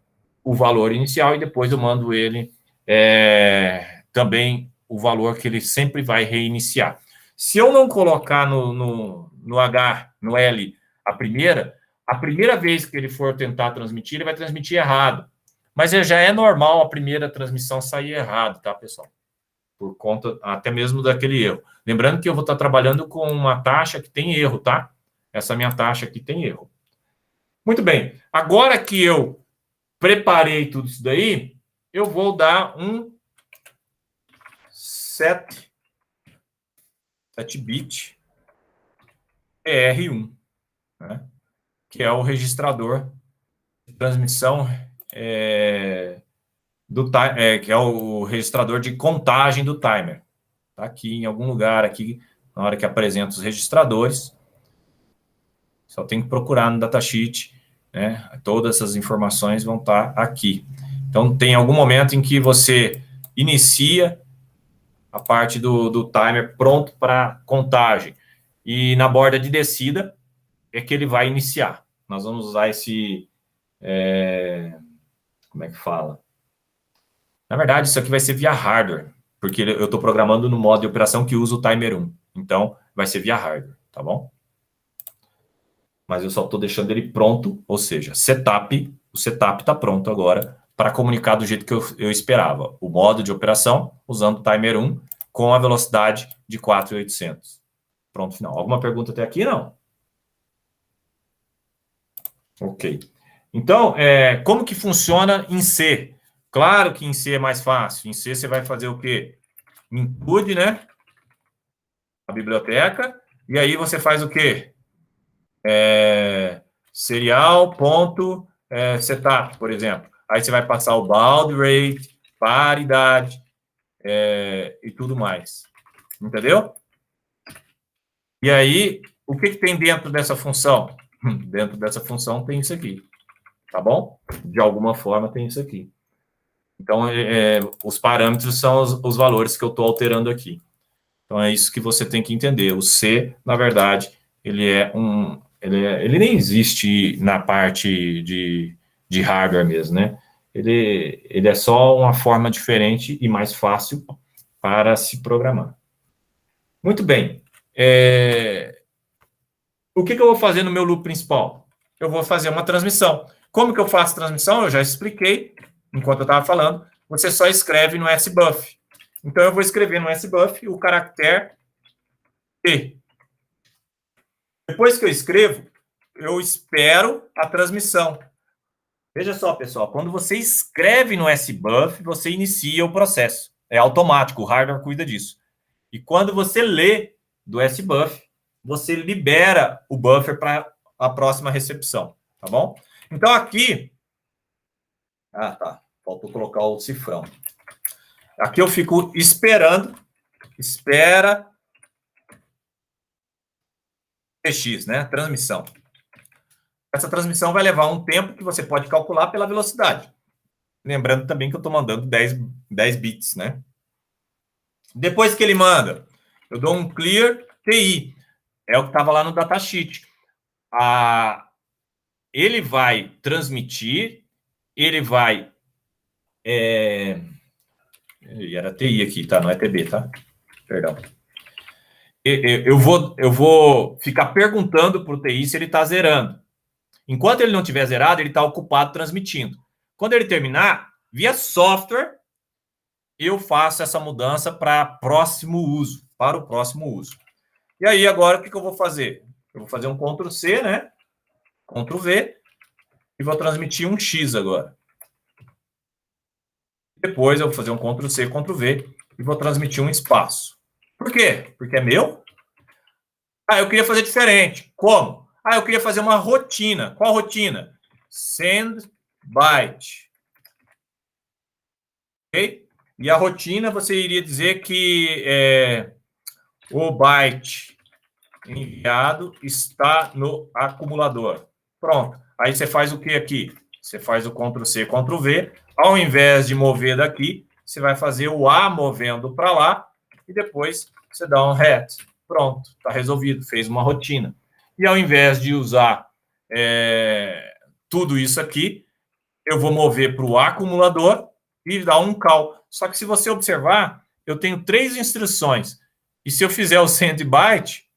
o valor inicial e depois eu mando ele também o valor que ele sempre vai reiniciar. Se eu não colocar no H, no L, a primeira vez que ele for tentar transmitir, ele vai transmitir errado. Mas já é normal a primeira transmissão sair errado, tá, pessoal? Por conta até mesmo daquele erro. Lembrando que eu vou estar trabalhando com uma taxa que tem erro, tá? Essa minha taxa aqui tem erro. Muito bem. Agora que eu preparei tudo isso daí, eu vou dar um set bit ER1, né? Que é o registrador de transmissão que é o registrador de contagem do timer. Está aqui em algum lugar, aqui, na hora que apresenta os registradores. Só tem que procurar no datasheet, né? Todas essas informações vão estar aqui. Então, tem algum momento em que você inicia a parte do timer pronto para contagem. E na borda de descida é que ele vai iniciar. Nós vamos usar esse... como é que fala? Na verdade, isso aqui vai ser via hardware, porque eu estou programando no modo de operação que usa o timer 1. Então, vai ser via hardware, tá bom? Mas eu só estou deixando ele pronto, ou seja, o setup está pronto agora para comunicar do jeito que eu esperava. O modo de operação, usando o timer 1, com a velocidade de 4.800. Pronto, final. Alguma pergunta até aqui? Não? Ok. Então, como que funciona em C? Claro que em C é mais fácil. Em C você vai fazer o quê? Include, né? A biblioteca. E aí você faz o quê? Serial.setup, por exemplo. Aí você vai passar o baud rate, paridade e tudo mais. Entendeu? E aí, o que tem dentro dessa função? Dentro dessa função tem isso aqui. Tá bom? De alguma forma tem isso aqui. Então, os parâmetros são os valores que eu estou alterando aqui. Então, é isso que você tem que entender. O C, na verdade, ele nem existe na parte de hardware mesmo, né? Ele é só uma forma diferente e mais fácil para se programar. Muito bem. O que eu vou fazer no meu loop principal? Eu vou fazer uma transmissão. Como que eu faço transmissão? Eu já expliquei enquanto eu estava falando. Você só escreve no SBuff. Então, eu vou escrever no SBuff o caractere T. Depois que eu escrevo, eu espero a transmissão. Veja só, pessoal, quando você escreve no SBuff, você inicia o processo. É automático, o hardware cuida disso. E quando você lê do SBuff, você libera o buffer para a próxima recepção, tá bom? Então, aqui... Ah, tá. Faltou colocar o cifrão. Aqui eu fico esperando. Espera... TX, né? Transmissão. Essa transmissão vai levar um tempo que você pode calcular pela velocidade. Lembrando também que eu estou mandando 10 bits, né? Depois que ele manda, eu dou um clear TI. É o que estava lá no datasheet. Ele vai transmitir, ele vai... Era TI aqui, tá? Não é TB, tá? Perdão. Eu vou ficar perguntando para o TI se ele está zerando. Enquanto ele não estiver zerado, ele está ocupado transmitindo. Quando ele terminar, via software, eu faço essa mudança para o próximo uso. E aí, agora, o que eu vou fazer? Eu vou fazer um Ctrl+C, né? Ctrl+V, e vou transmitir um X agora. Depois, eu vou fazer um Ctrl+C, Ctrl+V, e vou transmitir um espaço. Por quê? Porque é meu? Eu queria fazer diferente. Como? Eu queria fazer uma rotina. Qual rotina? Send byte. Ok? E a rotina, você iria dizer que o byte enviado está no acumulador. Pronto. Aí você faz o que aqui? Você faz o Ctrl+C, Ctrl+V. Ao invés de mover daqui, você vai fazer o A movendo para lá e depois você dá um RET. Pronto, está resolvido. Fez uma rotina. E ao invés de usar tudo isso aqui, eu vou mover para o acumulador e dar um call. Só que se você observar, eu tenho 3 instruções. E se eu fizer o send byte,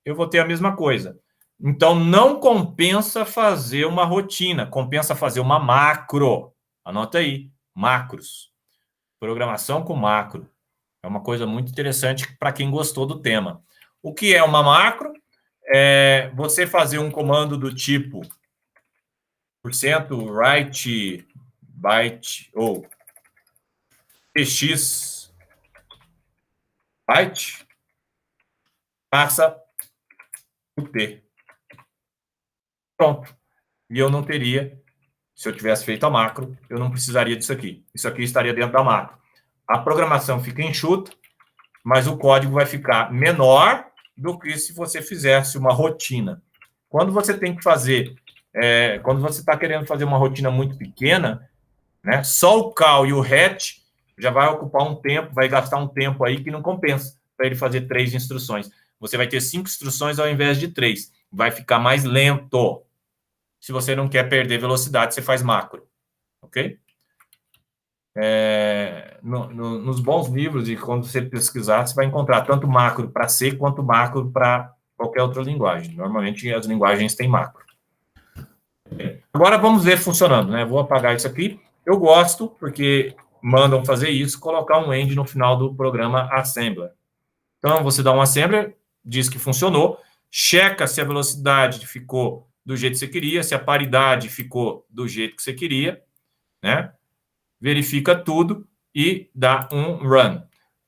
eu vou ter a mesma coisa. Então, não compensa fazer uma rotina, compensa fazer uma macro. Anota aí, macros. Programação com macro. É uma coisa muito interessante para quem gostou do tema. O que é uma macro? É você fazer um comando do tipo %write byte ou tx byte passa o t. Pronto. E eu não teria, se eu tivesse feito a macro, eu não precisaria disso aqui. Isso aqui estaria dentro da macro. A programação fica enxuta, mas o código vai ficar menor do que se você fizesse uma rotina. Quando você tem que fazer, quando você está querendo fazer uma rotina muito pequena, né, só o call e o RET já vai ocupar um tempo, vai gastar um tempo aí que não compensa para ele fazer 3 instruções. Você vai ter 5 instruções ao invés de 3. Vai ficar mais lento. Se você não quer perder velocidade, você faz macro. Ok? Nos bons livros, e quando você pesquisar, você vai encontrar tanto macro para C quanto macro para qualquer outra linguagem. Normalmente, as linguagens têm macro. Agora, vamos ver funcionando, né? Vou apagar isso aqui. Eu gosto, porque mandam fazer isso, colocar um end no final do programa assembler. Então, você dá um assembler, diz que funcionou, checa se a velocidade ficou do jeito que você queria, se a paridade ficou do jeito que você queria, né? Verifica tudo e dá um run.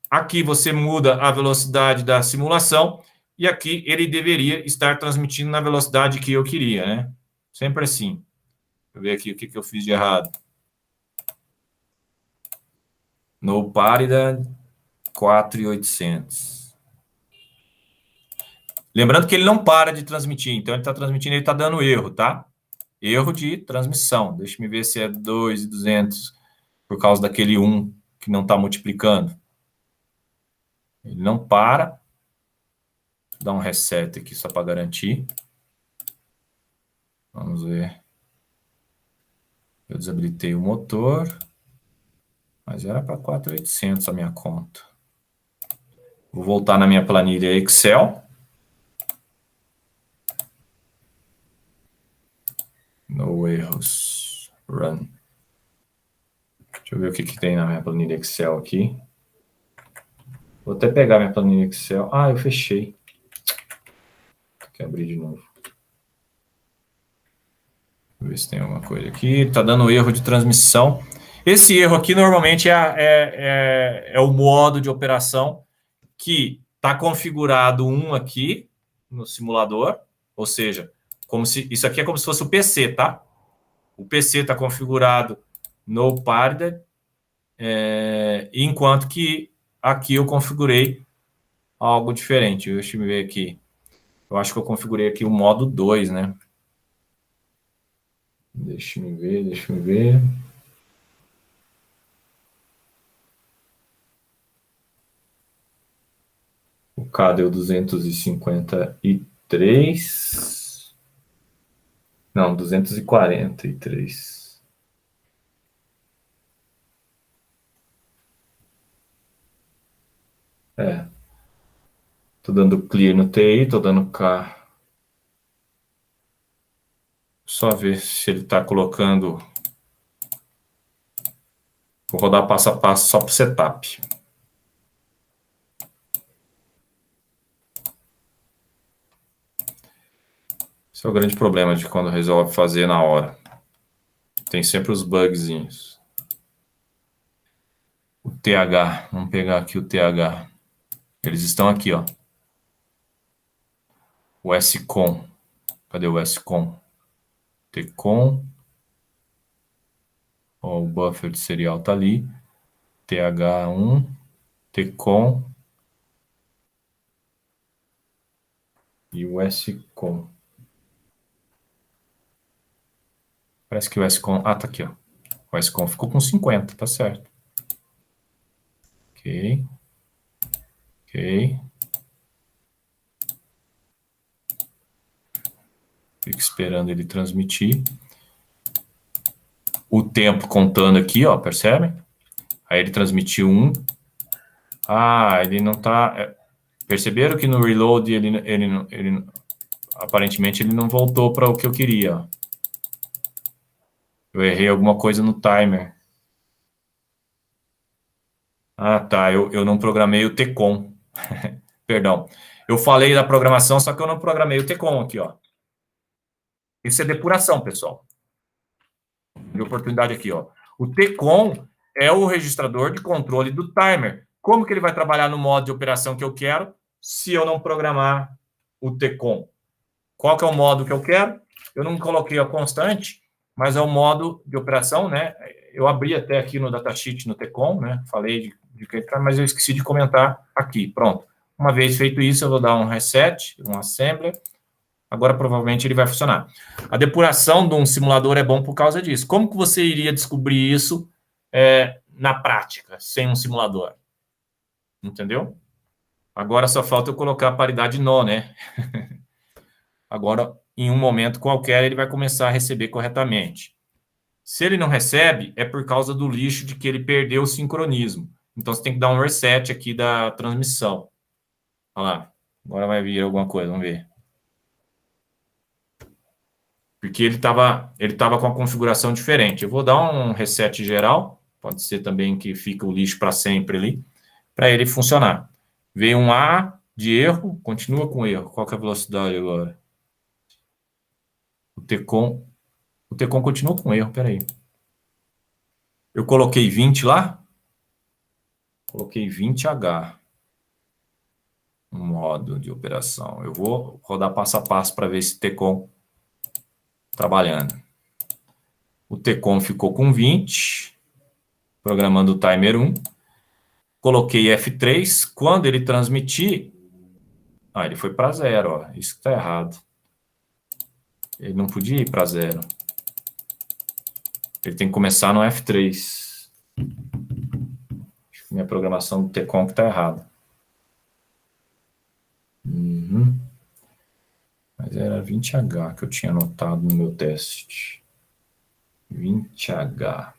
Aqui você muda a velocidade da simulação e aqui ele deveria estar transmitindo na velocidade que eu queria, né? Sempre assim. Deixa eu ver aqui o que eu fiz de errado. No paridade 4.800. Lembrando que ele não para de transmitir, então ele está transmitindo, ele está dando erro, tá? Erro de transmissão. Deixa eu ver se é 2.200 por causa daquele 1 que não está multiplicando. Ele não para. Vou dar um reset aqui só para garantir. Vamos ver. Eu desabilitei o motor. Mas era para 4.800 a minha conta. Vou voltar na minha planilha Excel. No erros. Run. Deixa eu ver o que tem na minha planilha Excel aqui. Vou até pegar minha planilha Excel. Ah, eu fechei. Tem que abrir de novo. Vou ver se tem alguma coisa aqui. Tá dando erro de transmissão. Esse erro aqui normalmente é o modo de operação que está configurado um aqui no simulador. Ou seja, como se isso aqui é como se fosse o PC, tá? O PC está configurado no Paridad, enquanto que aqui eu configurei algo diferente. Deixa eu ver aqui. Eu acho que eu configurei aqui o modo 2, né? Deixa eu ver. O K deu 253. Não, 243. Tô dando clear no TI, tô dando K. Só ver se ele tá colocando. Vou rodar passo a passo só para o setup. Esse é o grande problema de quando resolve fazer na hora. Tem sempre os bugzinhos. O TH, vamos pegar aqui o TH. Eles estão aqui, ó. O SCOM. Cadê o SCOM? TCOM. Ó, o buffer de serial tá ali. TH1. TCOM. E o SCOM. Parece que o SCOM... Ah, tá aqui, ó. O SCOM ficou com 50, tá certo. Ok. Fico esperando ele transmitir. O tempo contando aqui, ó, percebe? Aí ele transmitiu 1. Ah, ele não tá... Perceberam que no reload ele aparentemente ele não voltou para o que eu queria. Ó. Eu errei alguma coisa no timer. Ah, tá. Eu não programei o TCOM. Perdão. Eu falei da programação, só que eu não programei o TCOM aqui, ó. Isso é depuração, pessoal. De oportunidade aqui, ó. O TCOM é o registrador de controle do timer. Como que ele vai trabalhar no modo de operação que eu quero se eu não programar o TCOM? Qual que é o modo que eu quero? Eu não coloquei a constante, mas é o modo de operação, né? Eu abri até aqui no datasheet, no TCOM, né? Falei de que entrar, mas eu esqueci de comentar aqui. Pronto. Uma vez feito isso, eu vou dar um reset, um assembler. Agora, provavelmente, ele vai funcionar. A depuração de um simulador é bom por causa disso. Como que você iria descobrir isso na prática, sem um simulador? Entendeu? Agora só falta eu colocar a paridade nó, né? Agora, em um momento qualquer, ele vai começar a receber corretamente. Se ele não recebe, é por causa do lixo de que ele perdeu o sincronismo. Então, você tem que dar um reset aqui da transmissão. Olha lá. Agora vai vir alguma coisa, vamos ver. Porque ele tava com a configuração diferente. Eu vou dar um reset geral. Pode ser também que fica o lixo para sempre ali, para ele funcionar. Veio um A de erro, continua com erro. Qual que é a velocidade agora? O TCOM continua com erro, peraí. Eu coloquei 20 lá? Coloquei 20H no modo de operação. Eu vou rodar passo a passo para ver se o TCOM trabalhando. O TCOM ficou com 20, programando o timer 1. Coloquei F3. Quando ele transmitir... Ah, ele foi para 0, ó. Isso está errado. Ele não podia ir para 0. Ele tem que começar no F3. Acho que minha programação do TCOM está errada. Mas era 20H que eu tinha anotado no meu teste. 20H.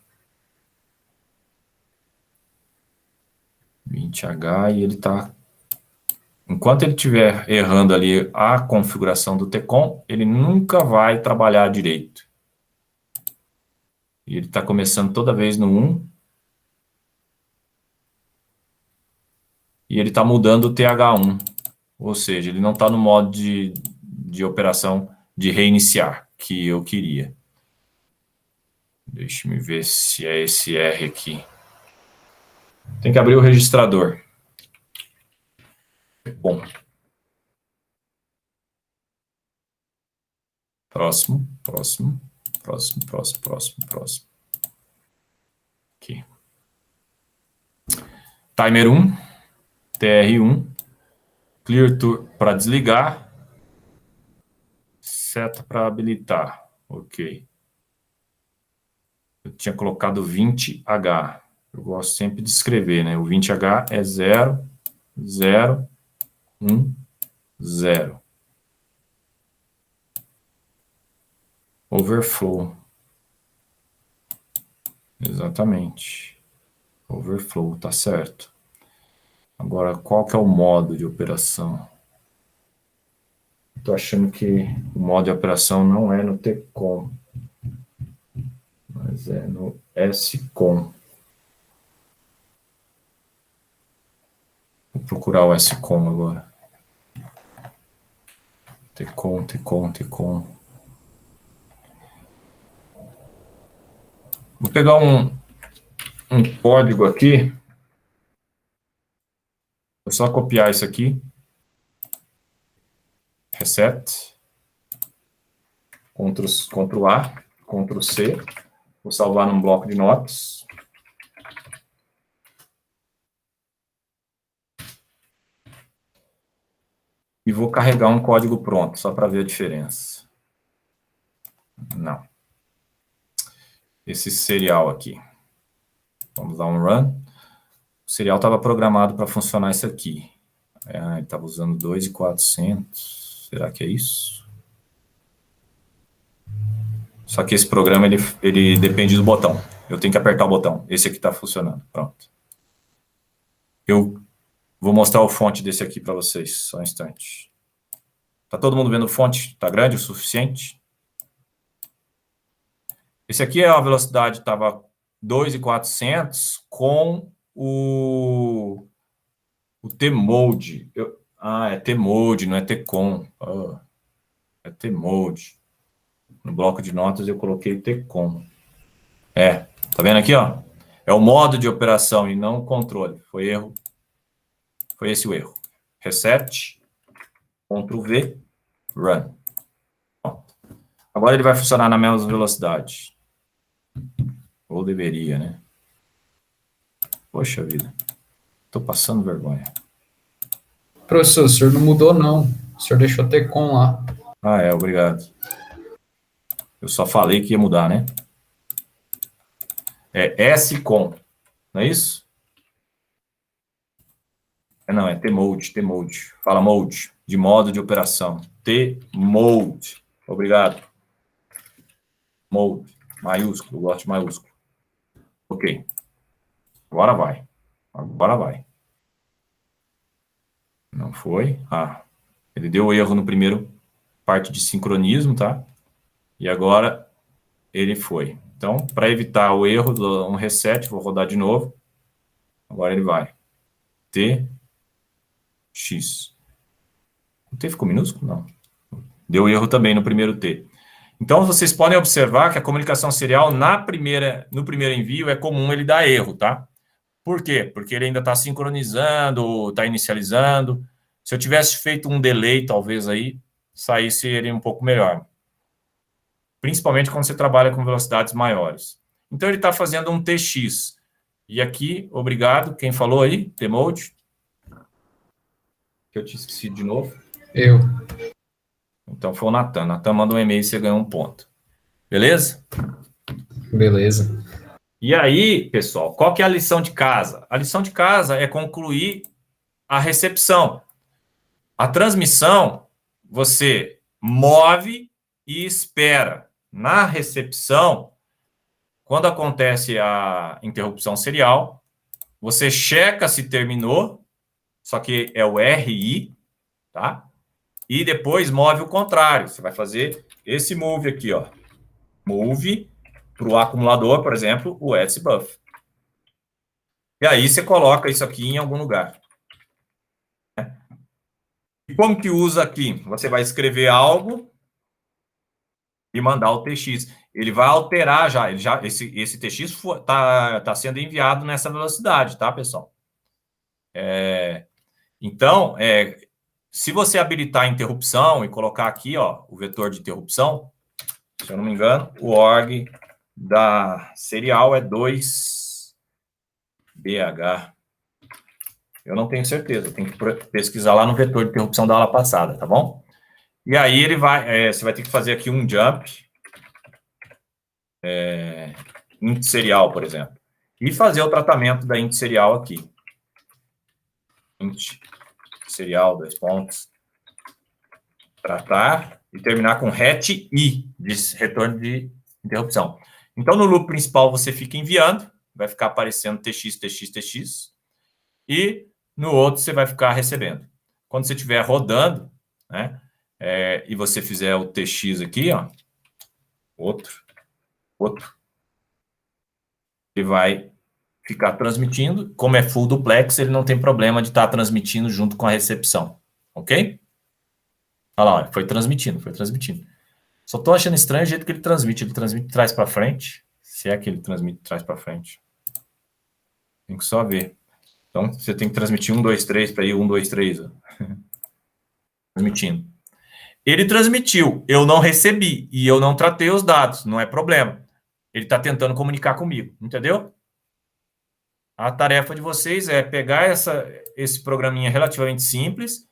20H e ele está Enquanto ele estiver errando ali a configuração do TCOM, ele nunca vai trabalhar direito. E ele está começando toda vez no 1. E ele está mudando o TH1. Ou seja, ele não está no modo de operação de reiniciar, que eu queria. Deixa eu ver se é esse R aqui. Tem que abrir o registrador. Bom. Próximo. Aqui. Timer 1, TR1, Clear to para desligar, seta para habilitar. Ok. Eu tinha colocado 20H. Eu gosto sempre de escrever, né? O 20H é 0, 0, 1, 0. Overflow. Exatamente. Overflow, tá certo. Agora, qual que é o modo de operação? Estou achando que o modo de operação não é no TCOM, mas é no SCOM. Vou procurar o SCOM agora. TCOM. Vou pegar um código aqui. Vou só copiar isso aqui. Reset. Ctrl A, Ctrl C. Vou salvar num bloco de notas. E vou carregar um código pronto, só para ver a diferença. Não. Esse serial aqui. Vamos dar um run. O serial estava programado para funcionar isso aqui. Ele estava usando 2.400. Será que é isso? Só que esse programa, ele depende do botão. Eu tenho que apertar o botão. Esse aqui está funcionando. Pronto. Eu vou mostrar o fonte desse aqui para vocês. Só um instante. Tá todo mundo vendo o fonte? Tá grande o suficiente? Esse aqui a velocidade estava 2.400 com o T-Mode. É T-Mode, não é T-Com. É T-Mode. No bloco de notas eu coloquei T-Com. Tá vendo aqui, ó? É o modo de operação e não o controle. Foi erro. Foi esse o erro. Reset. Ctrl V. Run. Pronto. Agora ele vai funcionar na mesma velocidade. Ou deveria, né? Poxa vida. Tô passando vergonha. Professor, o senhor não mudou, não. O senhor deixou TCOM lá. Obrigado. Eu só falei que ia mudar, né? É SCOM, não é isso? Não, é T-Mode. Fala mode, de modo de operação. T-Mode. Obrigado. Mode, maiúsculo, eu gosto de maiúsculo. Ok. Agora vai. Não foi? Ele deu erro no primeiro parte de sincronismo, tá? E agora ele foi. Então, para evitar o erro, dou um reset, vou rodar de novo. Agora ele vai. T, X. O T ficou minúsculo? Não. Deu erro também no primeiro T. Então, vocês podem observar que a comunicação serial no primeiro envio é comum ele dar erro, tá? Por quê? Porque ele ainda está sincronizando, está inicializando. Se eu tivesse feito um delay, talvez aí saísse ele um pouco melhor. Principalmente quando você trabalha com velocidades maiores. Então, ele está fazendo um TX. E aqui, obrigado. Quem falou aí? T-Mode? Que eu te esqueci de novo. Eu. Então, foi o Natan. Natan manda um e-mail e você ganhou um ponto. Beleza? Beleza. E aí, pessoal, qual que é a lição de casa? A lição de casa é concluir a recepção. A transmissão, você move e espera. Na recepção, quando acontece a interrupção serial, você checa se terminou só que é o RI, tá? E depois move o contrário. Você vai fazer esse move aqui, ó. Move para o acumulador, por exemplo, o SBuff. E aí você coloca isso aqui em algum lugar. E como que usa aqui? Você vai escrever algo e mandar o TX. Ele vai alterar já. Esse TX está sendo enviado nessa velocidade, tá, pessoal? Então, se você habilitar a interrupção e colocar aqui, ó, o vetor de interrupção, se eu não me engano, o org da serial é 2BH. Eu não tenho certeza, tem que pesquisar lá no vetor de interrupção da aula passada, tá bom? E aí ele vai, você vai ter que fazer aqui um jump, int serial, por exemplo, e fazer o tratamento da int serial aqui. Int serial, 2 pontos, tratar e terminar com hat i, de retorno de interrupção. Então, no loop principal, você fica enviando, vai ficar aparecendo tx, tx, tx, e no outro você vai ficar recebendo. Quando você estiver rodando, né, e você fizer o tx aqui, ó, outro, ele vai ficar transmitindo. Como é full duplex, ele não tem problema de estar transmitindo junto com a recepção, ok? Olha lá, foi transmitindo. Só estou achando estranho o jeito que ele transmite de trás para frente, se é que ele transmite de trás para frente. Tem que só ver. Então, você tem que transmitir 1, 2, 3 para ir 1, 2, 3. Ó. Transmitindo. Ele transmitiu, eu não recebi e eu não tratei os dados, não é problema. Ele está tentando comunicar comigo, entendeu? A tarefa de vocês é pegar esse programinha relativamente simples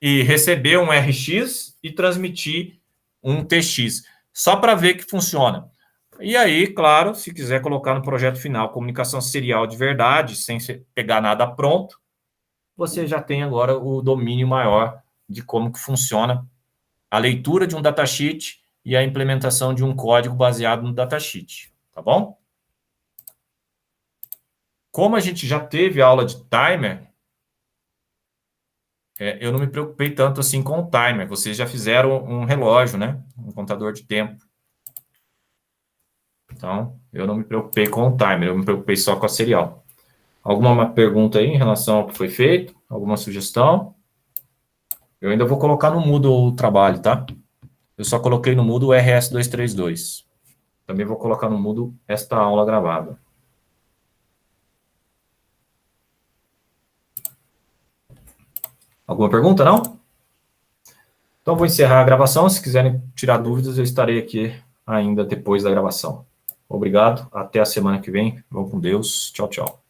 e receber um RX e transmitir um TX, só para ver que funciona. E aí, claro, se quiser colocar no projeto final comunicação serial de verdade, sem pegar nada pronto, você já tem agora o domínio maior de como que funciona a leitura de um datasheet e a implementação de um código baseado no datasheet, tá bom? Como a gente já teve aula de timer, eu não me preocupei tanto assim com o timer. Vocês já fizeram um relógio, né? Um contador de tempo. Então, eu não me preocupei com o timer, eu me preocupei só com a serial. Alguma pergunta aí em relação ao que foi feito? Alguma sugestão? Eu ainda vou colocar no Moodle o trabalho, tá? Eu só coloquei no Moodle o RS232. Também vou colocar no Moodle esta aula gravada. Alguma pergunta, não? Então, vou encerrar a gravação. Se quiserem tirar dúvidas, eu estarei aqui ainda depois da gravação. Obrigado. Até a semana que vem. Vão com Deus. Tchau, tchau.